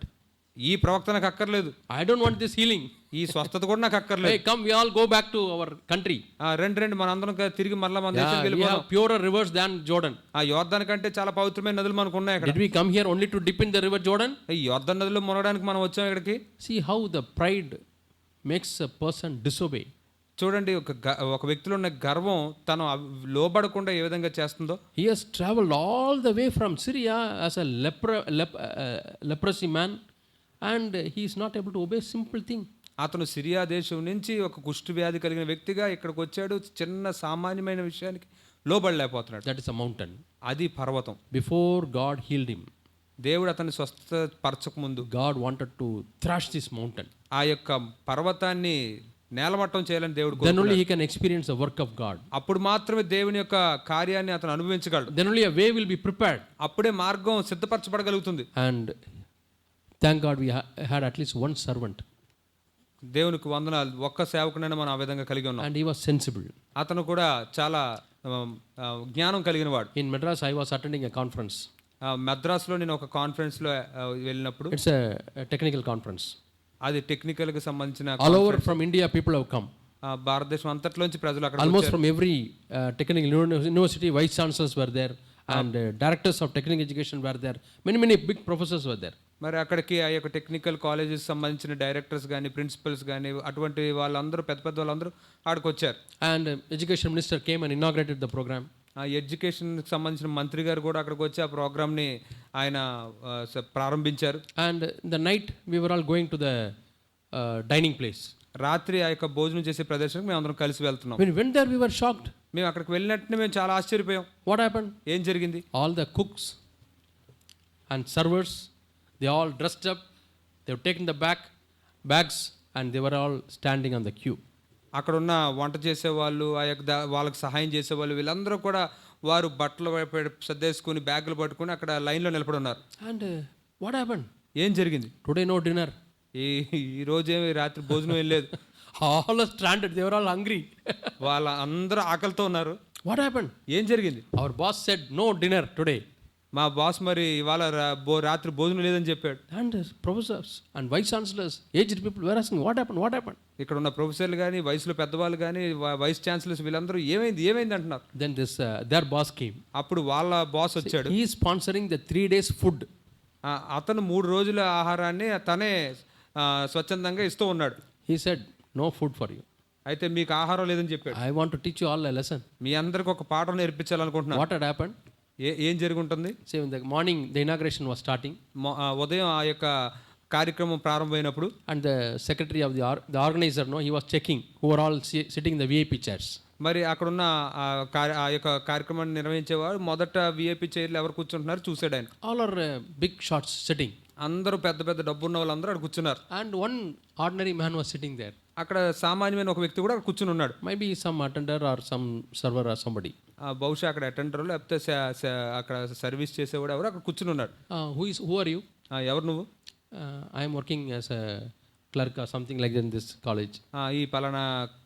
ఈ ప్రవక్త నాకు అక్కర్లేదు. I don't want this healing. ఈ స్వస్థత కూడా నాకు అక్కర్లేదు. Hey, come, we all go back to our country. రెండు మనందరం తిరిగి మరలా మన దేశానికి We వెళ్ళిపోదాం. have purer rivers than Jordan. ఆ యోర్దాన్ కంటే చాలా పవిత్రమైన నదులు మనకు ఉన్నాయి అక్కడ. Did we come here only to dip in the river Jordan? ఈ యోర్దాన్ నదిలో మునగడానికి మనం వచ్చాం ఇక్కడికి. See how the pride makes a person disobey. చూడండి, ఒక వ్యక్తిలో ఉన్న గర్వం తను లోబడకుండా ఏ విధంగా చేస్తుందో. He has traveled all the way from Syria as a leprosy man, and he is not able to obey simple thing. అతను సిరియా దేశం నుంచి ఒక కుష్టు వ్యాధి కలిగిన వ్యక్తిగా ఇక్కడికి వచ్చాడు. చిన్న సామాన్యమైన విషయానికి లోబడలేకపోతున్నాడు. That is a mountain. అది పర్వతం. Before God healed him, దేవుడు అతన్ని స్వస్థపరచక ముందు God wanted to thrash this mountain. ఆ యొక్క పర్వతాన్ని నేలమట్టం చేయాలని దేవుడు Then only he can experience the work of God. అప్పుడు మాత్రమే దేవుని యొక్క కార్యాన్ని అతను అనుభవించగలడు. Then only a way will be prepared. అప్పుడే మార్గం సిద్ధపరచబడగలుగుతుంది. And thank God we had at least one servant. దేవునికి వందనాలు, ఒక్క సేవకునైనా మనం ఆ విధంగా కలిగి ఉన్నాం. And he was sensible. అతను కూడా చాలా జ్ఞానం కలిగిన వాడు. In Madras I was attending a conference. మద్రాసులో నేను ఒక కాన్ఫరెన్స్లో వెళ్ళినప్పుడు, It's a technical conference. అది టెక్నికల్కి సంబంధించిన All over from India people have come. భారతదేశం అంతట్లోంచి ప్రజలు అక్కడ Almost from every technical university, vice chancellors were there, and directors of technical education were there. Many big professors were there. మరి అక్కడికి ఆ యొక్క technical colleges సంబంధించిన డైరెక్టర్స్ కానీ principles కానీ అటువంటి వాళ్ళందరూ పెద్ద వాళ్ళందరూ ఆడికి వచ్చారు. And education minister came and inaugurated the program. ఆ ఎడ్యుకేషన్కి సంబంధించిన మంత్రి గారు కూడా అక్కడికి వచ్చి ఆ ప్రోగ్రామ్ని ఆయన ప్రారంభించారు. And the night we were all going to the dining place. రాత్రి ఆ యొక్క భోజనం చేసే ప్రదేశానికి మేము అందరం కలిసి వెళ్తున్నాం. When we went there, we were shocked. మేము అక్కడికి వెళ్ళినట్టునే మేము చాలా ఆశ్చర్యపోయాం. What happened? ఏం జరిగింది? All the cooks and servers, they all dressed up. They were taking the bags and they were all standing on the queue. అక్కడ ఉన్న వంట చేసేవాళ్ళు, ఆ యొక్క వాళ్ళకి సహాయం చేసేవాళ్ళు, వీళ్ళందరూ కూడా వారు బట్టలు సర్దేసుకుని బ్యాగులు పట్టుకుని అక్కడ లైన్లో నిలబడి ఉన్నారు. And what happened? ఏం జరిగింది? Today no dinner. ఈ రోజేమి రాత్రి భోజనం ఏం లేదు. All are stranded. They were all hungry. వాళ్ళ అందరూ ఆకలితో ఉన్నారు. What happened? ఏం జరిగింది? Our boss said no dinner today. మా బాస్ మరి ఇవాళ రాత్రి భోజనం లేదని చెప్పాడు. And professors and vice chancellors, aged people were asking what happened? ఇక్కడ ఉన్న ప్రొఫెసర్లు కానీ, వయసులో పెద్దవాళ్ళు కానీ, వైస్ ఛాన్సలర్స్ వీళ్ళందరూ ఏమైంది అంటున్నారు. Then their boss came. అప్పుడు వాళ్ళ బాస్ వచ్చాడు. He is sponsoring the 3 days food. అతను 3 రోజుల ఆహారాన్ని తనే స్వచ్ఛందంగా ఇస్తూ ఉన్నాడు. He said no food for you. అయితే మీకు ఆహారం లేదని చెప్పాడు. I want to teach you all a lesson. మీ అందరికి ఒక పాఠం నేర్పించాలనుకుంటున్నాను. What had happened? ఏం జరిగి ఉంటుంది? So in the morning the inauguration was starting. ఉదయం ఆ యొక్క కార్యక్రమం ప్రారంభమైనప్పుడు, and the secretary of the organizer, he was checking who are all sitting in the VIP chairs. మరి అక్కడున్న ఆ యొక్క కార్యక్రమాన్ని నిర్వహించేవాడు మొదట విఐపి చైర్లు ఎవరు కూర్చుంటున్నారు చూసాడు ఆయన. All are big shots sitting. అందరూ పెద్ద పెద్ద డబ్బు ఉన్న వాళ్ళందరూ అక్కడ కూర్చున్నారు. And one ordinary man was sitting there. అక్కడ సామాన్యమైన ఒక వ్యక్తి కూడా అక్కడ కూర్చుని ఉన్నాడు. Maybe some attender or some server or somebody. బహుశా అక్కడ అటెండర్ లేకపోతే అక్కడ సర్వీస్ చేసేవాడు ఎవరు అక్కడ కూర్చుని ఉన్నాడు. Who are you? ఎవరు నువ్వు? I am working as a clerk or something like that in this college. ఈ పలానా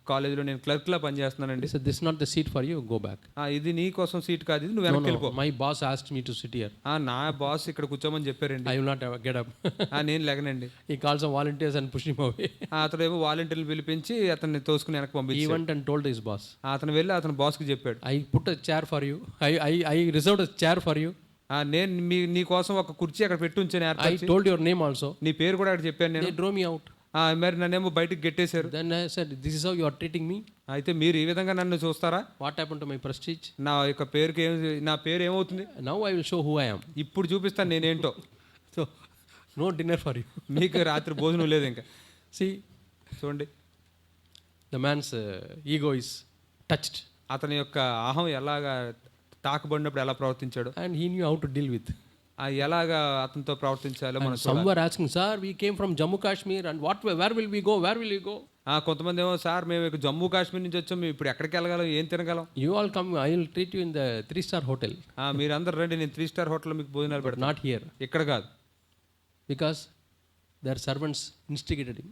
కాలేజీలో నేను క్లర్క్లా పనిచేస్తున్నానండి. He said, this is not the seat for you, go back. ఇది నీ కోసం సీట్ కాదు, ఇది నువ్వు వెనక్కి వెళ్ళిపో. My boss asked me to sit here. నా బాస్ ఇక్కడ కూర్చోమని చెప్పారండి. I will not get up. నేను లేగనండి. He called some volunteers and pushed him away. అతను ఏమో వాలంటీర్లు పిలిపించి అతన్ని తోసుకుని వెనక్కి He పంపించాడు. went and told his boss, అతను వెళ్ళి అతని బాస్కి చెప్పాడు, I put a chair for you. I reserved a chair for you. నేను నీ కోసం ఒక కుర్చీ అక్కడ పెట్టి ఉంచాను I ఏర్పరిచి. told your name also. నీ పేరు కూడా అక్కడ చెప్పాను నేను. They drove me out. మరి నన్నేమో బయటికి గెట్టేశారు. Then I said, this is how you are treating me? అయితే మీరు ఈ విధంగా నన్ను చూస్తారా? What happened to my prestige? నా యొక్క పేరుకి నా పేరు ఏమవుతుంది? Now I will show who I am. ఇప్పుడు చూపిస్తాను నేనేంటో. So, no dinner for you. మీకు రాత్రి భోజనం లేదు ఇంకా. See, చూడండి, the man's ego is touched. అతని యొక్క అహం ఎలాగా తాకబడినప్పుడు ఎలా ప్రవర్తించాడు, And he knew how to deal with. ఎలాగా అతనితో ప్రవర్తించాలో మనం Some were asking, sir, we came from Jammu Kashmir and where will we go? Where will we go? కొంతమంది ఏమో, సార్ మేము ఇక్కడ జమ్మూ కాశ్మీర్ నుంచి వచ్చాం, మేము ఇప్పుడు ఎక్కడికి వెళ్ళగలం, ఏం తినగలం? You all come, I will treat you in the 3-star hotel. మీరందరూ రండి, నేను 3 స్టార్ హోటల్లో మీకు భోజనాలు But పెడతాను. not here. ఇక్కడ కాదు. Because their servants instigated him.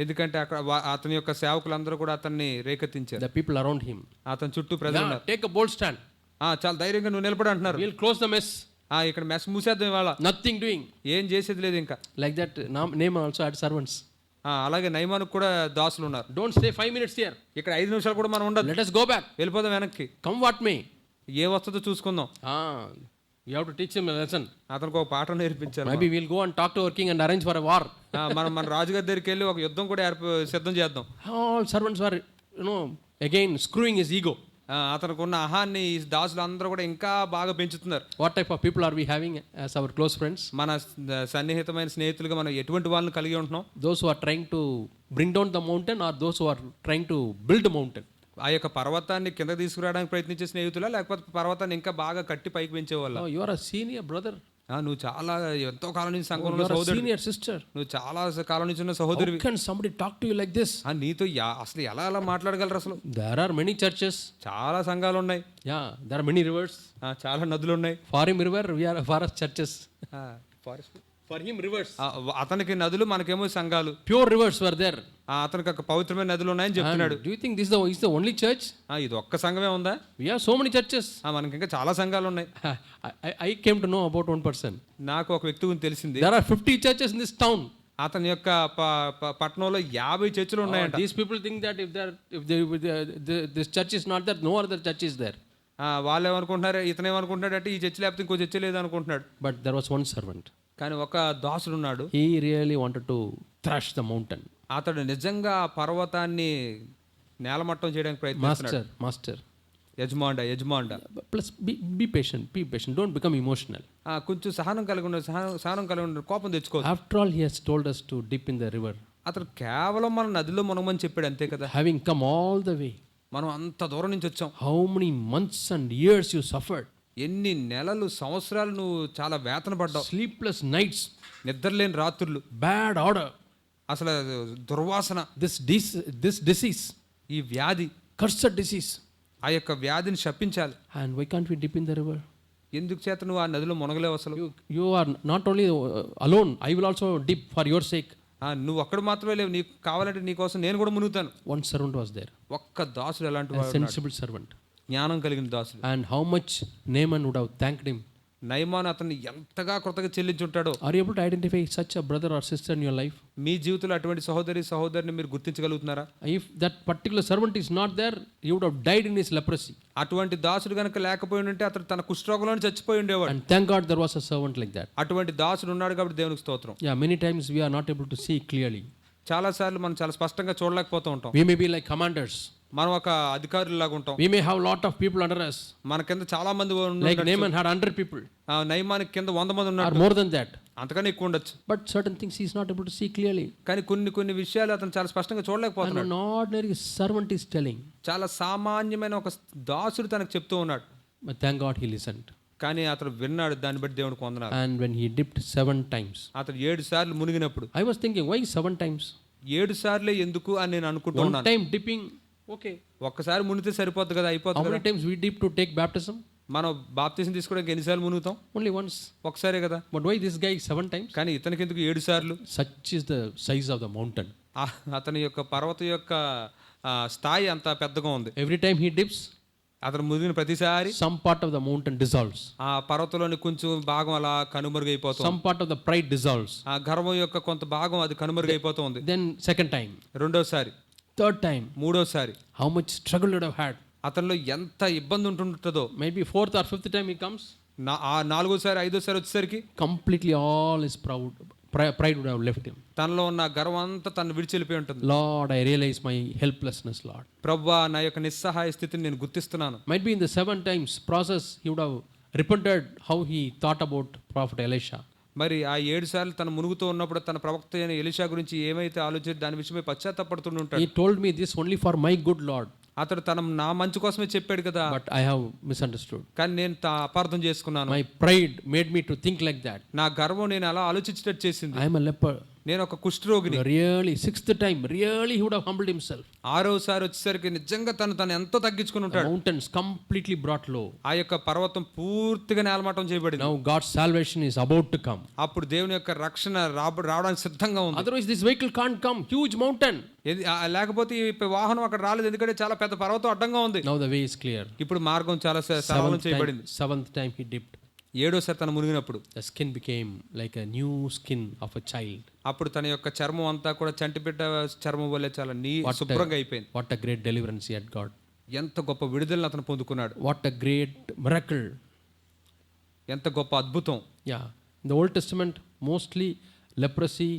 ఎందుకంటే అక్కడ అతని యొక్క సేవకులందరూ కూడా అతన్ని రేకెత్తించారు. The people around him. అతని చుట్టూ ప్రజలు Yeah, ఉన్నారు. take a bold stand. చాలా ధైర్యంగా నువ్వు నిలబడి అంటున్నారు. We'll close the mess. ఇక్కడ మెస్ మూసేద్దాం ఇవాళ, Nothing doing. ఏం చేసేది లేదు ఇంకా. Like that, Naaman also had servants. అలాగే నయమానుకు కూడా దాసులు ఉన్నారు. Don't stay 5 minutes here. ఇక్కడ 5 నిమిషాలు కూడా మనం ఉండదు, Let us go back. వెళ్ళిపోదాం వెనక్కి, Come what may. ఏ వస్తుందో చూసుకుందాం. You have to teach him a lesson. అతనికి ఒక పాఠం నేర్పించాలి. Maybe we'll go and talk to our king and arrange for a war. మనం మన రాజుగారి దగ్గరికి వెళ్ళి ఒక యుద్ధం కూడా సిద్ధం చేద్దాం. All servants were, again screwing his ego. అతనికి ఉన్న అహాన్ని ఈ దాసులు అందరూ కూడా ఇంకా బాగా పెంచుతున్నారు. What type of people are we having as our close friends? మన సన్నిహితమైన స్నేహితులుగా మనం ఎటువంటి వాళ్ళని కలిగి ఉంటున్నాం? Those who are trying to bring down the mountain or those who are trying to build a mountain? ఆ యొక్క పర్వతాన్ని కింద తీసుకురావడానికి ప్రయత్నించే స్నేహితులా, లేకపోతే పర్వతాన్ని ఇంకా బాగా కట్టి పైకి పెంచేవాళ్ళ? Oh, you are a senior brother. నువ్వు చాలా ఎంతో కాలం నుంచి You సంఘంలో are a సహోదరుడు, senior sister. నువ్వు చాలా కాలం నుంచి ఉన్న How సహోదరువి. can somebody talk to you like this? నీతో అసలు ఎలా మాట్లాడగలరు అసలు? There are many churches. చాలా సంఘాలు ఉన్నాయి. Yeah, there are many rivers. చాలా నదులు ఉన్నాయి. For him river, we are forest churches. For him rivers. అతనికి నదులు, మనకేమో సంఘాలు. Pure rivers were there. అతనికి ఒక పవిత్రమైన నదులు ఉన్నాయని చెప్తున్నాడు. Do you think this is the only church? ఇది ఒక్క సంఘమే ఉందా? We have so many churches. మనకి ఇంకా చాలా సంఘాలు ఉన్నాయి. I came to know about one person. నాకు ఒక వ్యక్తి గురించి తెలిసింది. There are 50 churches in this town. అతని యొక్క పట్టణంలో 50 చర్చిలు ఉన్నాయంట. These people think that this church is not there, no other church is there. వాళ్ళు ఏమనుకుంటున్నారు, ఇతను ఏమనుకుంటున్నాడు అంటే ఈ చర్చి లేకపోతే ఇంకో చర్చి లేదు అనుకుంటున్నాడు. But there was one servant. కానీ ఒక దాసుడు ఉన్నాడు. He really wanted to thrash the mountain. అతడు నిజంగా పర్వతాన్ని నేలమట్టం చేయడానికి ప్రయత్నిస్తున్నాడు. Master. యజమాండ. Plus be patient. Don't become emotional. కొంచెం సహనం కలిగి ఉండు, కోపం తెచ్చుకో. After all, he has told us to dip in the river. అతను కేవలం మన నదిలో మునగమని చెప్పాడు, అంతే కదా. Having come all the way. మనం అంత దూరం నుంచి వచ్చాం. How many months and years you suffered? ఎన్ని నెలలు సంవత్సరాలు నువ్వు చాలా వేతన పడ్డావు. Sleepless nights. నిద్రలేని రాత్రులు. Bad odor. అసలు దుర్వాసన. This disease. ఈ వ్యాధి. Cursed disease. ఆ యొక్క వ్యాధిని శపించాలి. And why can't we dip in the river? ఎందుకు చేత నువ్వు ఆ నదిలో మునగలేవు అసలు? You are not only alone. I will also dip for your sake. నువ్వు అక్కడ మాత్రమే లేవు, నీకు కావాలంటే నీ కోసం నేను కూడా మునుగుతాను. One servant was there. ఒక్క దాసుడు ఎలాంటి A వాడు? sensible servant. జ్ఞానం కలిగిన దాసుడు. And how much Naaman would have thanked him. నయమాను అతన్ని ఎంతగా కృతజ్ఞత చెల్లించుంటాడో. Are you able to identify such a brother or sister in your life? మీ జీవితంలో అటువంటి సహోదరిని మీరు గుర్తించగలుగుతున్నారా? If that particular servant is not there, he would have died in his leprosy. అటువంటి దాసుడు గనుక లేకపోయి ఉంటే అతడు తన కుష్ఠరోగంలో చచ్చిపోయి ఉండేవాడు. And thank God there was a servant like that. అటువంటి దాసుడు ఉన్నాడు కాబట్టి దేవునికి స్తోత్రం. Yeah, many times we are not able to see clearly. చాలా సార్లు మనం చాలా స్పష్టంగా చూడలేకపోతూ ఉంటాం. We may be like commanders. మనం ఒక అధికారులాగా ఉంటాం. We may have lot of people under us. మన కింద చాలా మంది Like Naaman had 100 people. నయమానికి కింద 100 మంది Or ఉన్నారు. more than that. అంతకన్నా ఎక్కువ ఉండొచ్చు. But certain things he is not able to see clearly. కానీ కొన్ని విషయాలు అతను చాలా స్పష్టంగా And చూడలేకపోతున్నాడు. an ordinary servant is telling. చాలా సామాన్యమైన ఒక దాసుడు తనకు చెప్తూ ఉన్నాడు. But thank God he listened. కానీ అతడు విన్నాడు, దాన్ని బట్టి దేవునికి వందనాలు. And when he dipped 7 times, అతడు 7 సార్లు మునిగినప్పుడు I was thinking, why 7 times? 7 సార్లే ఎందుకు అని నేను One అనుకుంటున్నాను. time dipping, okay. ఒక్కసారి మునిగితే సరిపోద్ది కదా, How అయిపోతుంది many కదా. times we dip to take baptism? మనం బాప్తిసం తీసుకోవడానికి ఎన్నిసార్లు మునుగుతాం? Only once. ఒకసారే కదా. But why this guy 7 times? కానీ ఇతనికి ఎందుకు 7 సార్లు? Such is the size of the mountain. అతని యొక్క పర్వతం యొక్క స్థాయి అంత పెద్దగా ఉంది. Every time he dips, అతను మునిగిన ప్రతిసారి some part of the mountain dissolves. ఆ పర్వతంలోని కొంచెం భాగం అలా కనుమరుగైపోతుంది. Some part of the pride dissolves. ఆ గర్వం యొక్క కొంత భాగం అది కనుమరుగైపోతుంది. Then second time, రెండోసారి, third time, మూడోసారి how much struggle would have had? అతనిలో ఎంత ఇబ్బంది ఉంటుంటుందో. Maybe fourth or fifth time he comes, ఆ నాలుగోసారి ఐదోసారి వచ్చేసరికి completely all his pride would have left him. తనలో ఉన్న గర్వం అంతా తను విడిచెళ్ళిపోయి ఉంటుంది. Lord, I realize my helplessness, Lord. ప్రభువా, నా యొక్క నిస్సహాయ స్థితిని నేను గుర్తిస్తున్నాను. Might be in the 7 times process he would have repented how he thought about prophet Elisha. మరి ఆ 7 సార్లు తను మునుగుతూ ఉన్నప్పుడు తన ప్రవక్త అయిన ఎలీషా గురించి ఏమైతే ఆలోచించి దాని విషయమై పశ్చాత్తాపడుతూ ఉంటాడు. He told me this only for my good, Lord. అతడు నా మంచి కోసమే చెప్పాడు కదా. But I have misunderstood. కానీ నేను అపార్థం చేసుకున్నాను. My pride made me to think like that. నా గర్వం నేను అలా ఆలోచించేటట్టు చేసింది. I am a leper. నేను ఒక కుష్ఠరోగిని. Really, 6th time, really he would have humbled himself. 6వసారి వచ్చేసరికి నిజంగా తను ఎంతో తగ్గించుకుని The ఉంటాడు. mountains completely brought low. ఆ యొక్క పర్వతం పూర్తిగా నేలమట్టం చేయబడింది. Now God's salvation is about to come. అప్పుడు దేవుని యొక్క రక్షణ రావడానికి సిద్ధంగా ఉంది. Otherwise this vehicle can't come. Huge mountain. లేకపోతే ఈ వాహనం అక్కడ రాలేదు, ఎందుకంటే చాలా పెద్ద పర్వతం అడ్డంగా ఉంది. Now the way is clear. ఇప్పుడు మార్గం చాలా సరళం చేయబడింది. 7th time he dipped. 7వసారి తను మునిగినప్పుడు The skin became like a new skin of a child. అప్పుడు తన యొక్క చర్మం అంతా కూడా చంటిబిడ్డ చర్మం వల్లే చాలా శుభ్రంగా అయిపోయింది. What a great deliverance he had got. ఎంత గొప్ప విడుదలను అతను పొందుకున్నాడు. What a great miracle. ఎంత గొప్ప అద్భుతం. Yeah. In the Old Testament, mostly leprosy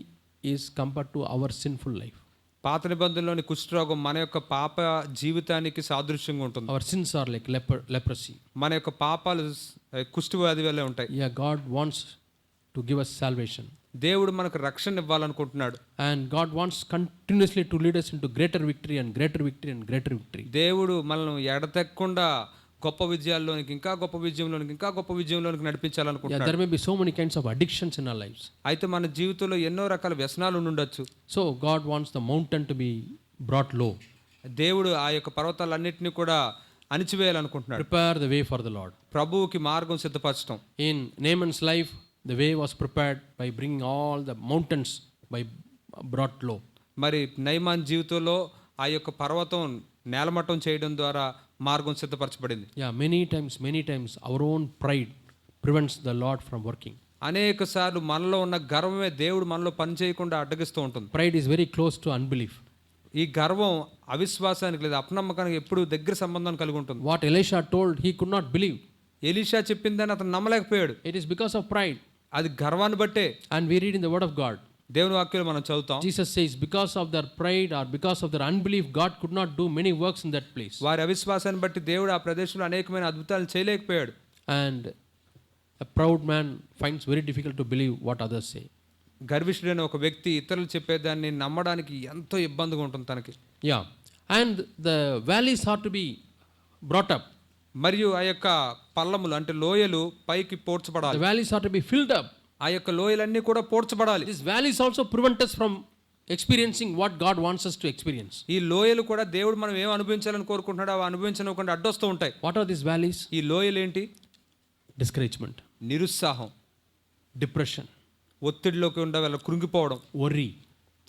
is compared to our sinful life. పాత నిబంధనలోని కుష్ఠరోగం మన యొక్క పాప జీవితానికి సాదృశ్యంగా ఉంటుంది. Our sins are like leprosy. మన యొక్క పాపాలు కుష్ఠవ్యాధి వల్లే ఉంటాయి. Yeah, God wants to give us salvation. దేవుడు మనకు రక్షణ ఇవ్వాలనుకుంటున్నాడు. And God wants continuously to lead us into greater victory and greater victory and greater victory. దేవుడు మనల్ని ఎడతెక్కకుండా గొప్ప విజయాల్లోనికి, ఇంకా గొప్ప విజయంలోనికి, ఇంకా గొప్ప విజయంలోనికి Yeah, నడిపించాలనుకుంటున్నాడు. there may be so many kinds of addictions in our lives. అయితే మన జీవితంలో ఎన్నో రకాల వ్యసనాలు ఉండొచ్చు. So God wants the mountain to be brought low. దేవుడు ఆ యొక్క పర్వతాలన్నింటినీ కూడా అణిచివేయాలనుకుంటున్నాడు. Prepare the way for the Lord. ప్రభువుకి మార్గం సిద్ధపరచడం. In Naaman's life, the way was prepared by bringing all the mountains by brought low. మరి నయమాన్ జీవితంలో ఆ యొక్క పర్వతం నేలమట్టం చేయడం ద్వారా మార్గం సిద్ధపరచబడింది. Yeah, many times our own pride prevents the Lord from working. అనేక సార్లు మనలో ఉన్న గర్వమే దేవుడు మనలో పని చేయకుండా అడ్డగిస్తూ ఉంటుంది. Pride is very close to unbelief. ఈ గర్వం అవిశ్వాసానికి లేదా అపనమ్మకానికి ఎప్పుడు దగ్గర సంబంధం కలిగి ఉంటుంది. What Elisha told, he could not believe. Elisha చెప్పిందని అతను నమ్మలేకపోయాడు. It is because of pride. అది గర్వాన్ని బట్టే. And we read in the word of God, దేవుని వాక్యంలో మనం చదువుతాం, Jesus says, because of their pride or because of their unbelief, God could not do many works in that place. వారి అవిశ్వాసాన్ని బట్టి దేవుడు ఆ ప్రదేశంలో అనేకమైన అద్భుతాలు చేయలేకపోయాడు. And a proud man finds very difficult to believe what others say. గర్విష్ఠుడైన ఒక వ్యక్తి ఇతరులు చెప్పేదాన్ని నమ్మడానికి ఎంతో ఇబ్బందిగా ఉంటుంది తనకి. Yeah. And the valleys are to be brought up. మరియు ఆ యొక్క పల్లములు అంటే లోయలు పైకి The పోడ్చబడాలి. valleys are to be filled up. ఆ యొక్క లోయలన్నీ కూడా పోడ్చబడాలి. These valleys also prevent us from experiencing what God wants us to experience. ఈ లోయలు కూడా దేవుడు మనం ఏం అనుభవించాలని కోరుకుంటున్నాడో అవి అనుభవించకుండా అడ్డొస్తూ ఉంటాయి. What are these valleys? ఈ లోయలు ఏంటి? Discouragement, నిరుత్సాహం, depression, ఒత్తిడిలోకి వాళ్ళ కృంగిపోవడం, worry,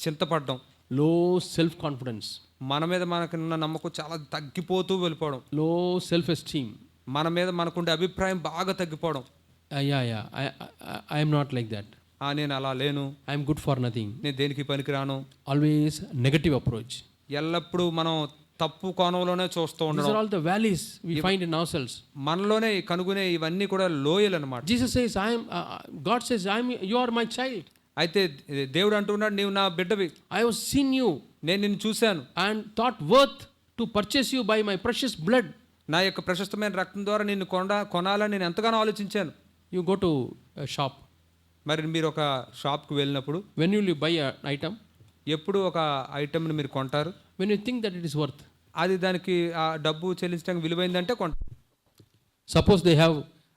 చింతపడడం, low self-confidence, మన మీద మనకున్న నమ్మకం చాలా తగ్గిపోతూ వెళ్ళిపోవడం, low self-esteem. మన మీద మనకుండే అభిప్రాయం బాగా తగ్గిపోవడం. Yeah. I am not like that. నేను అలా లేను, I am good for nothing. నేను దేనికి పనికిరాను. Always negative approach. ఎల్లప్పుడూ మనం తప్పు కోణంలోనే చూస్తూ These ఉండడం. are all the valleys we find in ourselves. మనలోనే కనుగొనే ఇవన్నీ కూడా లోయలు అన్నమాట. Jesus says, God says, you are my child. అయితే దేవుడు అంటున్నాడు, నీవు నా బిడ్డవి, I have seen you నేను నిన్ను చూశాను, and thought worth to purchase you by my precious blood. నా యొక్క ప్రశస్తమైన రక్తం ద్వారా నిన్ను కొనాలని నేను ఎంతగానో ఆలోచించాను. You go to a shop. మరి మీరు ఒక షాప్కి వెళ్ళినప్పుడు When will you buy an item? ఎప్పుడు ఒక ఐటమ్ని మీరు కొంటారు? When you think that it is worth. అది దానికి ఆ డబ్బు చెల్లించడానికి విలువైందంటే కొంటారు. Suppose they have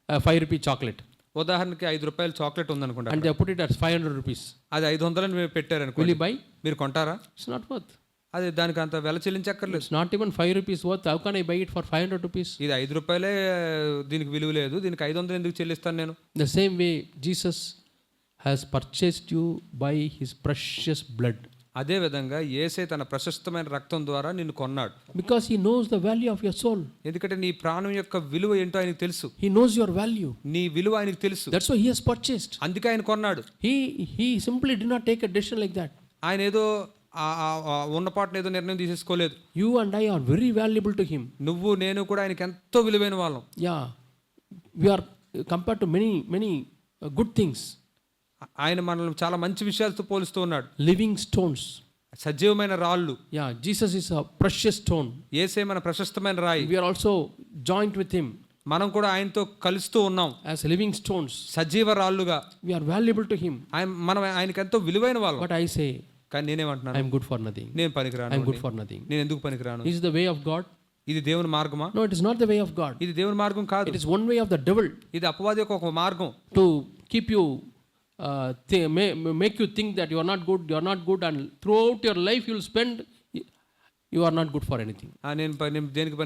a 5 rupee chocolate ఉదాహరణకి 5 రూపాయల chocolate ఉందనుకుంటా, and they put it at 500 rupees. అది 500 అని మీరు పెట్టారనుకో, Will you buy? మీరు కొంటారా? It's not worth. అది దానికి అంత వెల చెల్లించక్కర్లేదు. It's not even 5 rupees worth. How can I buy it for 500 rupees? ఇది 5 రూపాయలే, దీనికి విలువ లేదు, దీనికి 500 ఎందుకు చెల్లిస్తాను నేను? The same way Jesus has purchased you by his precious blood. అదే విధంగా యేసే తన ప్రశస్తమైన రక్తం ద్వారా నిన్ను కొన్నాడు. Because he knows the value of your soul. ఎందుకంటే నీ ప్రాణం యొక్క విలువ ఏంటో ఆయనకు తెలుసు. He knows your value. నీ విలువ ఆయనకు తెలుసు. That's why he has purchased. అందుకే ఆయన కొన్నాడు. He simply did not take a decision like that. ఆయన ఏదో ఉన్నపాటున ఏదో నిర్ణయం తీసేసుకోలేదు. You and I are very valuable to him. నువ్వు నేను కూడా ఆయనకి ఎంతో విలువైన వాళ్ళం. Yeah. We are compared to many good things. ఆయన మనల్ని చాలా మంచి విషయాలతో పోలుస్తూ ఉన్నాడు. Living stones. సజీవమైన రాళ్ళు. Yeah, Jesus is a precious stone. యేసే మన ప్రశస్తమైన రాయి. We are also joined with him. మనం కూడా ఆయనతో కలుస్తూ ఉన్నాం as living stones. సజీవ రాళ్ళుగా. We are valuable to him. మనం ఆయనకి ఎంతో విలువైన వాళ్ళం. But I say, కానీ నేనేమంటున్నాను? I am good for nothing. నేను పనికిరాను. I am good for nothing. నేను ఎందుకు పనికిరాను? Is the way of God? ఇది దేవుని మార్గమా? No, it is not the way of God. ఇది దేవుని మార్గం కాదు. It is one way of the devil. ఇది అపవాది యొక్క ఒక మార్గం. To keep you make you think that you are not good, and throughout your life you will spend, you are not good for anything. నేను దేనికి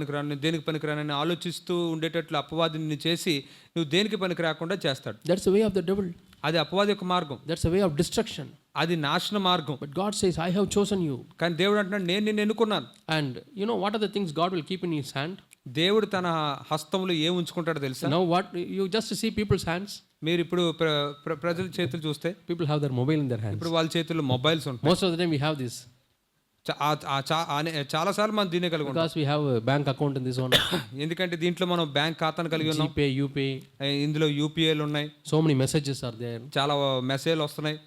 పనికిరానని ఆలోచిస్తూ ఉండేటట్లు అపవాదిని చేసి నువ్వు దేనికి పనికి రాకుండా చేస్తాడు. That's the way of the devil. అది అపవాది యొక్క మార్గం. That's the way of destruction. అది నాశన మార్గం. But God says, I have chosen you. కానీ దేవుడు అంటున్నాడు, నేను నిన్ను ఎన్నుకున్నాను. And you know what are the things God will keep in his hand? దేవుడు తన హస్తంలో ఏం ఉంచుకుంటాడో తెలుసా? Now what you just see people's hands. మీరు ఇప్పుడు ప్రజల చేతులు చూస్తే People have their mobile in their hands. ఇప్పుడు వాళ్ళ చేతుల్లో మొబైల్స్ ఉంటాయి. Most of the time we have this. చాలా సార్లు మనం దీనే కలిగి ఉంటాం. Because we have a bank account in this one. ఎందుకంటే దీంట్లో మనం బ్యాంక్ ఖాతాను కలిగి ఉన్నాం. GPay, UPay. ఇందులో యూపీఐలు ఉన్నాయి. So many messages are there. చాలా మెసేజ్లు వస్తున్నాయి.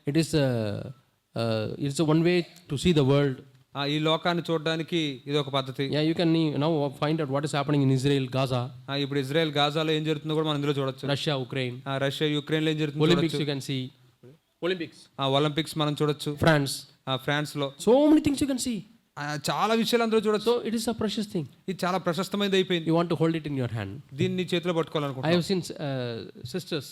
It's a one way to see the world. ఈ లోకాన్ని చూడడానికి ఇది ఒక పద్ధతి. Yeah, you can now find out what is happening in Israel, Gaza. ఇప్పుడు ఇజ్రాయెల్ గాజాలో ఏం జరుగుతుందో కూడా మనం ఇందులో చూడొచ్చు. Russia, Ukraine. రష్యా యుక్రెయిన్లో ఏం జరుగుతుందో Olympics you can see. Olympics మనం చూడొచ్చు. France. ఫ్రాన్స్ లో So many things you can see. చాలా విషయాలు అందరూ చూడొచ్చు. So it is a precious thing. ఇది చాలా ప్రశస్తమైనది అయిపోయింది. You want to hold it in your hand. దీన్ని చేతిలో I పట్టుకోవాలనుకుంటున్నాను. have seen sisters.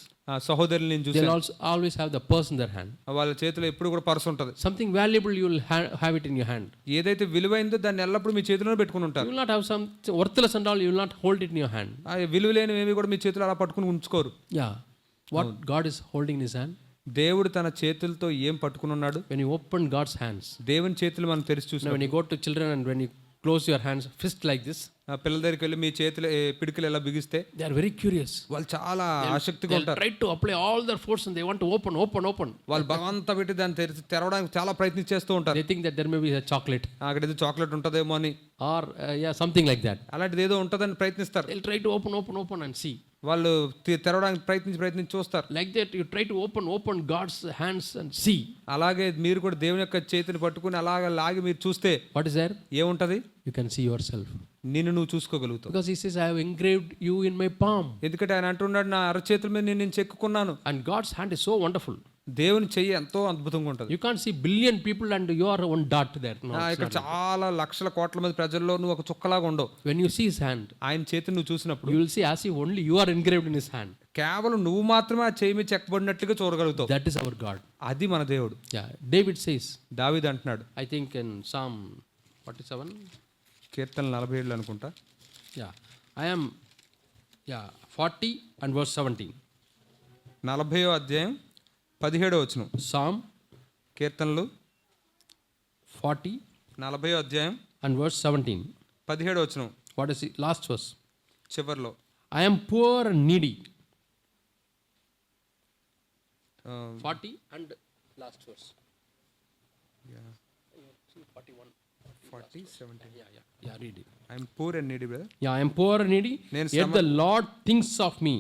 సహోదరులు నేను They'll చూసాను. also always have the purse in their hand. వాళ్ళ చేతిలో ఎప్పుడు కూడా పర్స్ ఉంటుంది. Something valuable you will have it in your hand. ఏదైతే విలువైందో దాన్ని ఎల్లప్పుడూ మీ చేతిలోనే పెట్టుకుని You ఉంటారు. will not have some worthless and all. You will not hold it in your hand. విలువ లేనివి కూడా మీ చేతిలో అలా పట్టుకుని ఉంచుకోరు. Yeah. What God is holding in his hand? దేవుడు తన చేతులతో ఏం పట్టుకుని ఉన్నాడు? When you open God's hands. దేవుని చేతులు మనం తెరిచి Now చూసినాం. when you go to children and when you close your hands, fist like this, పిల్లల దగ్గరికి వెళ్ళి మీ చేతులు పిడికిలు ఎలా బిగిస్తే they are very curious. వాళ్ళు చాలా ఆసక్తిగా They'll ఉంటారు. try to apply all their force and they want to open. వాళ్ళు బలవంతా పెట్టి దాన్ని తెరవడానికి చాలా ప్రయత్నించేస్తూ ఉంటారు. They think that there may be a chocolate అక్కడ ఏదో చాక్లెట్ ఉంటుందేమో అని, or something like that. అలాంటిది ఏదో ఉంటుందని ప్రయత్నిస్తారు. They'll try to open and see. వాళ్ళు తెరవడానికి ప్రయత్నించి చూస్తారు. Like that you try to open God's hands and see. అలాగే మీరు కూడా దేవుని యొక్క చేతిని పట్టుకుని అలాగ లాగి మీరు చూస్తే What is there? ఏముంటది? You can see yourself. నిన్ను నువ్వు చూసుకోగలుగుతావు. Because he says, I have engraved you in my palm. ఎందుకంటే ఆయన అంటున్నాడు, నా అరచేతుల మీద నేను చెక్కుకున్నాను. And God's hand is so wonderful. దేవుని చెయ్యి ఎంతో అద్భుతంగా ఉంటుంది. You can't see billion people and you are one dot there. No, ఇక్కడ చాలా లక్షల కోట్ల మంది ప్రజల్లో నువ్వు ఒక చుక్కలాగా ఉండవు. when you see his hand, ఆయన చేతిని నువ్వు చూసినప్పుడు you will see as if only you are engraved in his hand. కేవలం నువ్వు మాత్రమే ఆ చేయి మీద చెక్కబడినట్లుగా చూడగలుగుతావు. That is our God. అది మన దేవుడు. Yeah. David says, దావీదు అంటున్నాడు, I think in Psalm 47, కీర్తన 47 అనుకుంటా. yeah, I am 40 and verse 17. 40వ అధ్యాయం 17వ వచనం. Psalm కీర్తనలు 40 40వ అధ్యాయం and verse 17. 17వ వచనం. What is the last verse? చివర్లో I am poor and needy. 40 and last verse. 41. 40 17. Yeah, read it. I am poor and needy, brother. Yeah, I am poor and needy. Yet the Lord thinks of me.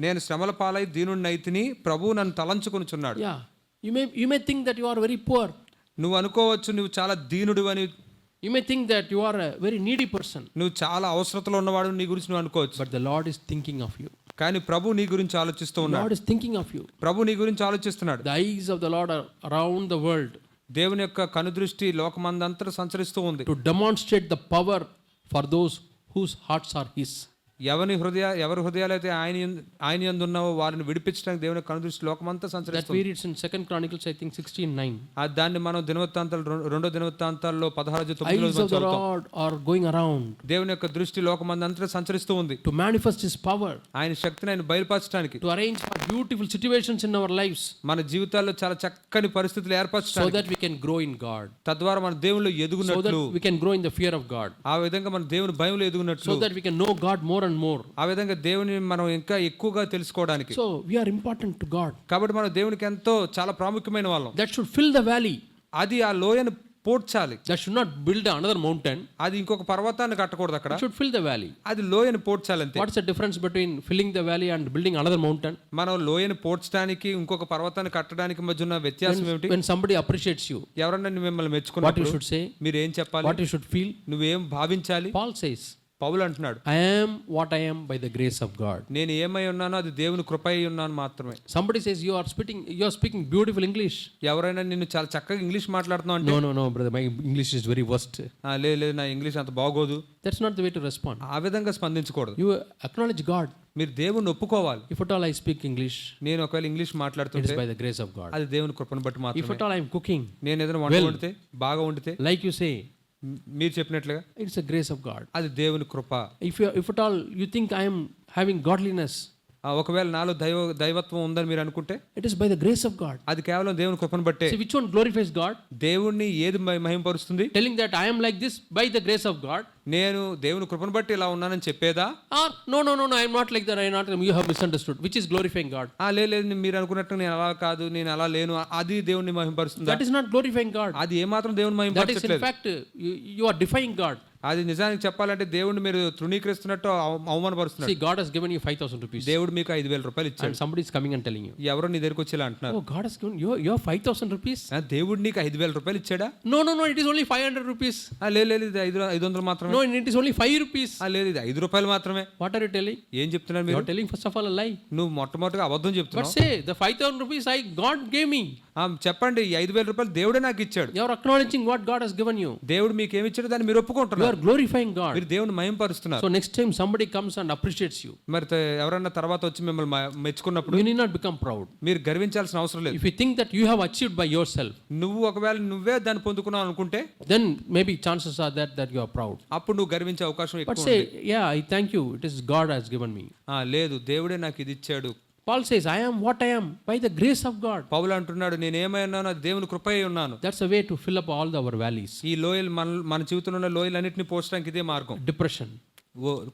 నేను శ్రమల పాలై దీనుడినైతిని, ప్రభువు నన్ను తలంచుకొనుచున్నాడు. Yeah, you may think that you are very poor. నువ్వు అనుకోవచ్చు నువ్వు చాలా దీనుడు అని. You may think that you are a very needy person. నువ్వు చాలా అవసరతలో ఉన్నవాడు నీ గురించి నువ్వు అనుకోవచ్చు. But the Lord is thinking of you. కానీ ప్రభు నీ గురించి ఆలోచిస్తూ ఉన్నాడు. God is thinking of you. ప్రభు నీ గురించి ఆలోచిస్తున్నాడు. The eyes of the Lord are around the world. దేవుని యొక్క కనుదృష్టి లోకమందంతా సంచరిస్తూ ఉంది. To demonstrate the power for those whose hearts are his. ఎవరి హృదయాలు అయితే ఆయన యందు ఉన్నావో వారిని విడిపించడానికి దేవుని కనుదృష్టి లోకమంతా That సంచరిస్తుంది. we read in 2 Chronicles, I think 16:9. దాన్ని మనం రెండో దినవృత్తాంతాల్లో 16:9 Eyes of the Lord are going around దేవుని యొక్క దృష్టి లోకమంతా సంచరిస్తూ ఉంది. to manifest His power, ఆయన శక్తిని ఆయన బయలుపరచడానికి, to arrange for beautiful situations in our lives, మన జీవితాల్లో చాలా చక్కని పరిస్థితులు so ఏర్పరచడానికి, that we can grow in God, తద్వారా మన దేవునిలో so ఎదుగునట్లు, that we can grow in the fear of God, ఆ విధంగా మన దేవుని భయంలో ఎదుగునట్లు, so that we can know God more and more. ఆ విధంగా దేవుని మనం ఇంకా ఎక్కువగా తెలుసుకోవడానికి. So we are important to God. కాబట్టి మనం దేవునికి ఎంతో చాలా ప్రాముఖ్యమైన వాళ్ళం. That should fill the valley. అది ఆ లోయను పోడ్చాలి. That should not build another mountain. అది ఇంకొక పర్వతాన్ని కట్టకూడదు అక్కడ. It should fill the valley. అది లోయను పోడ్చాలి అంతే. What's the difference between filling the valley and building another mountain? మనం లోయను పోడ్చడానికి ఇంకొక పర్వతాన్ని కట్టడానికి మధ్య ఉన్న వ్యత్యాసం ఏమిటి? When somebody appreciates you, ఎవరన్నా మిమ్మల్ని what you మెచ్చుకున్నప్పుడు should say, మీరు ఏం చెప్పాలి? what you should feel. నువ్వేం భావించాలి? Paul says, పౌలు అంటున్నాడు, I am what I am by the grace of God. నేను ఏమై ఉన్నానో అది దేవుని కృప అయి ఉన్నాను మాత్రమే. Somebody says you are speaking beautiful English. ఎవరైనా నిన్ను చాలా చక్కగా ఇంగ్లీష్ మాట్లాడుతున్నావు అంటే, No, brother, my English is very worst. లేదు నా ఇంగ్లీష్ అంత బాగోదు, That's not the way to respond. ఆ విధంగా స్పందించకూడదు. You acknowledge God. మీరు దేవుని ఒప్పుకోవాలి. If at all I speak English, నేను ఒకవేళ ఇంగ్లీష్ it మాట్లాడుతుంటే is by the grace of God. అది దేవుని కృపను బట్టి If మాత్రమే. at all I am cooking, నేను ఏదైనా వంట వండితే బాగా వండితే, like you say, మీరు చెప్పినట్లుగా it's a grace of God. అది దేవుని కృప. If at all you think I am having godliness, ఒకవేళ నాలో దైవత్వం ఉందని మీరు అనుకుంటే, it is by the grace of God. అది కేవలం దేవుని కృపను బట్టే. See, which one glorifies God? దేవుణ్ణి ఏది మహిమపరుస్తుంది? Telling that I am like this by the grace of God, నేను దేవుని కృపను బట్టి ఇలా ఉన్నానని చెప్పేదా? or no, I am not like that, I am not, you have misunderstood. Which is glorifying God? లేదు మీరు అనుకున్నట్టు నేను అలా కాదు, నేను అలా లేను, అది దేవుణ్ణి మహిమపరుస్తుందా? That is not glorifying God. అది ఏమాత్రం దేవుని That is in మహిమపరచట్లేదు. fact you are defying God. అది నిజానికి చెప్పాలంటే దేవుడిని మీరు తృణీకరిస్తున్నట్టు అవమానపరుస్తున్నారు. See, God has given you 5,000 rupees, దేవుడు మీకు 5,000 రూపాయలు ఇచ్చాడు. and somebody is coming and telling you, ఎవరో నీ దగ్గరికి వచ్చేలా అంటున్నారు, oh, God has given you 5,000 rupees. దేవుడు నీకు 5,000 రూపాయలు ఇచ్చాడా? No, it is only 500 rupees. లేదు ఇది 500 మాత్రమే. No, it is only 5 rupees. లేదు ఇది 5 రూపాయలు మాత్రమే. What are you telling? ఏం చెప్తున్నారు You మీరు? are telling first of all a lie. నువ్వు మొట్టమొదటిగా అబద్ధం But చెప్తున్నావు. say the 5,000 rupees God gave me. చెప్పండి, ఈ 5,000 రూపాయలు దేవుడే నాకు ఇచ్చాడు. You are acknowledging what God has given you. దేవుడు మీకు ఏమి ఇచ్చాడో దాన్ని మీరు You ఒప్పుకుంటున్నారు. are glorifying God. మీరు దేవుని మహిమపరుస్తున్నారు. So next time somebody comes and appreciates you, మరి ఎవరన్నా తర్వాత వచ్చి మిమ్మల్ని మెచ్చుకున్నప్పుడు you need not become proud. మీరు గర్వించాల్సిన అవసరం లేదు. If you think that you have achieved by yourself, నువ్వు ఒకవేళ నువ్వే దాన్ని పొందుకున్నావు అనుకుంటే, then maybe chances are that you are proud. అప్పుడు నువ్వు గర్వించే అవకాశం But ఎక్కువ say, ఉంది. yeah, I thank you. It is God has given me. లేదు దేవుడే నాకు ఇది ఇచ్చాడు. Paul says, I am what I am by the grace of God. పౌలు అంటున్నాడు, నేను ఏమైనానో అది దేవుని కృపయే ఉన్నాను. That's a way to fill up all our valleys. ఈ లోయలు మన జీవితంలో ఉన్న లోయలన్నింటినీ పోర్చడానికి ఇదే మార్గం. Depression,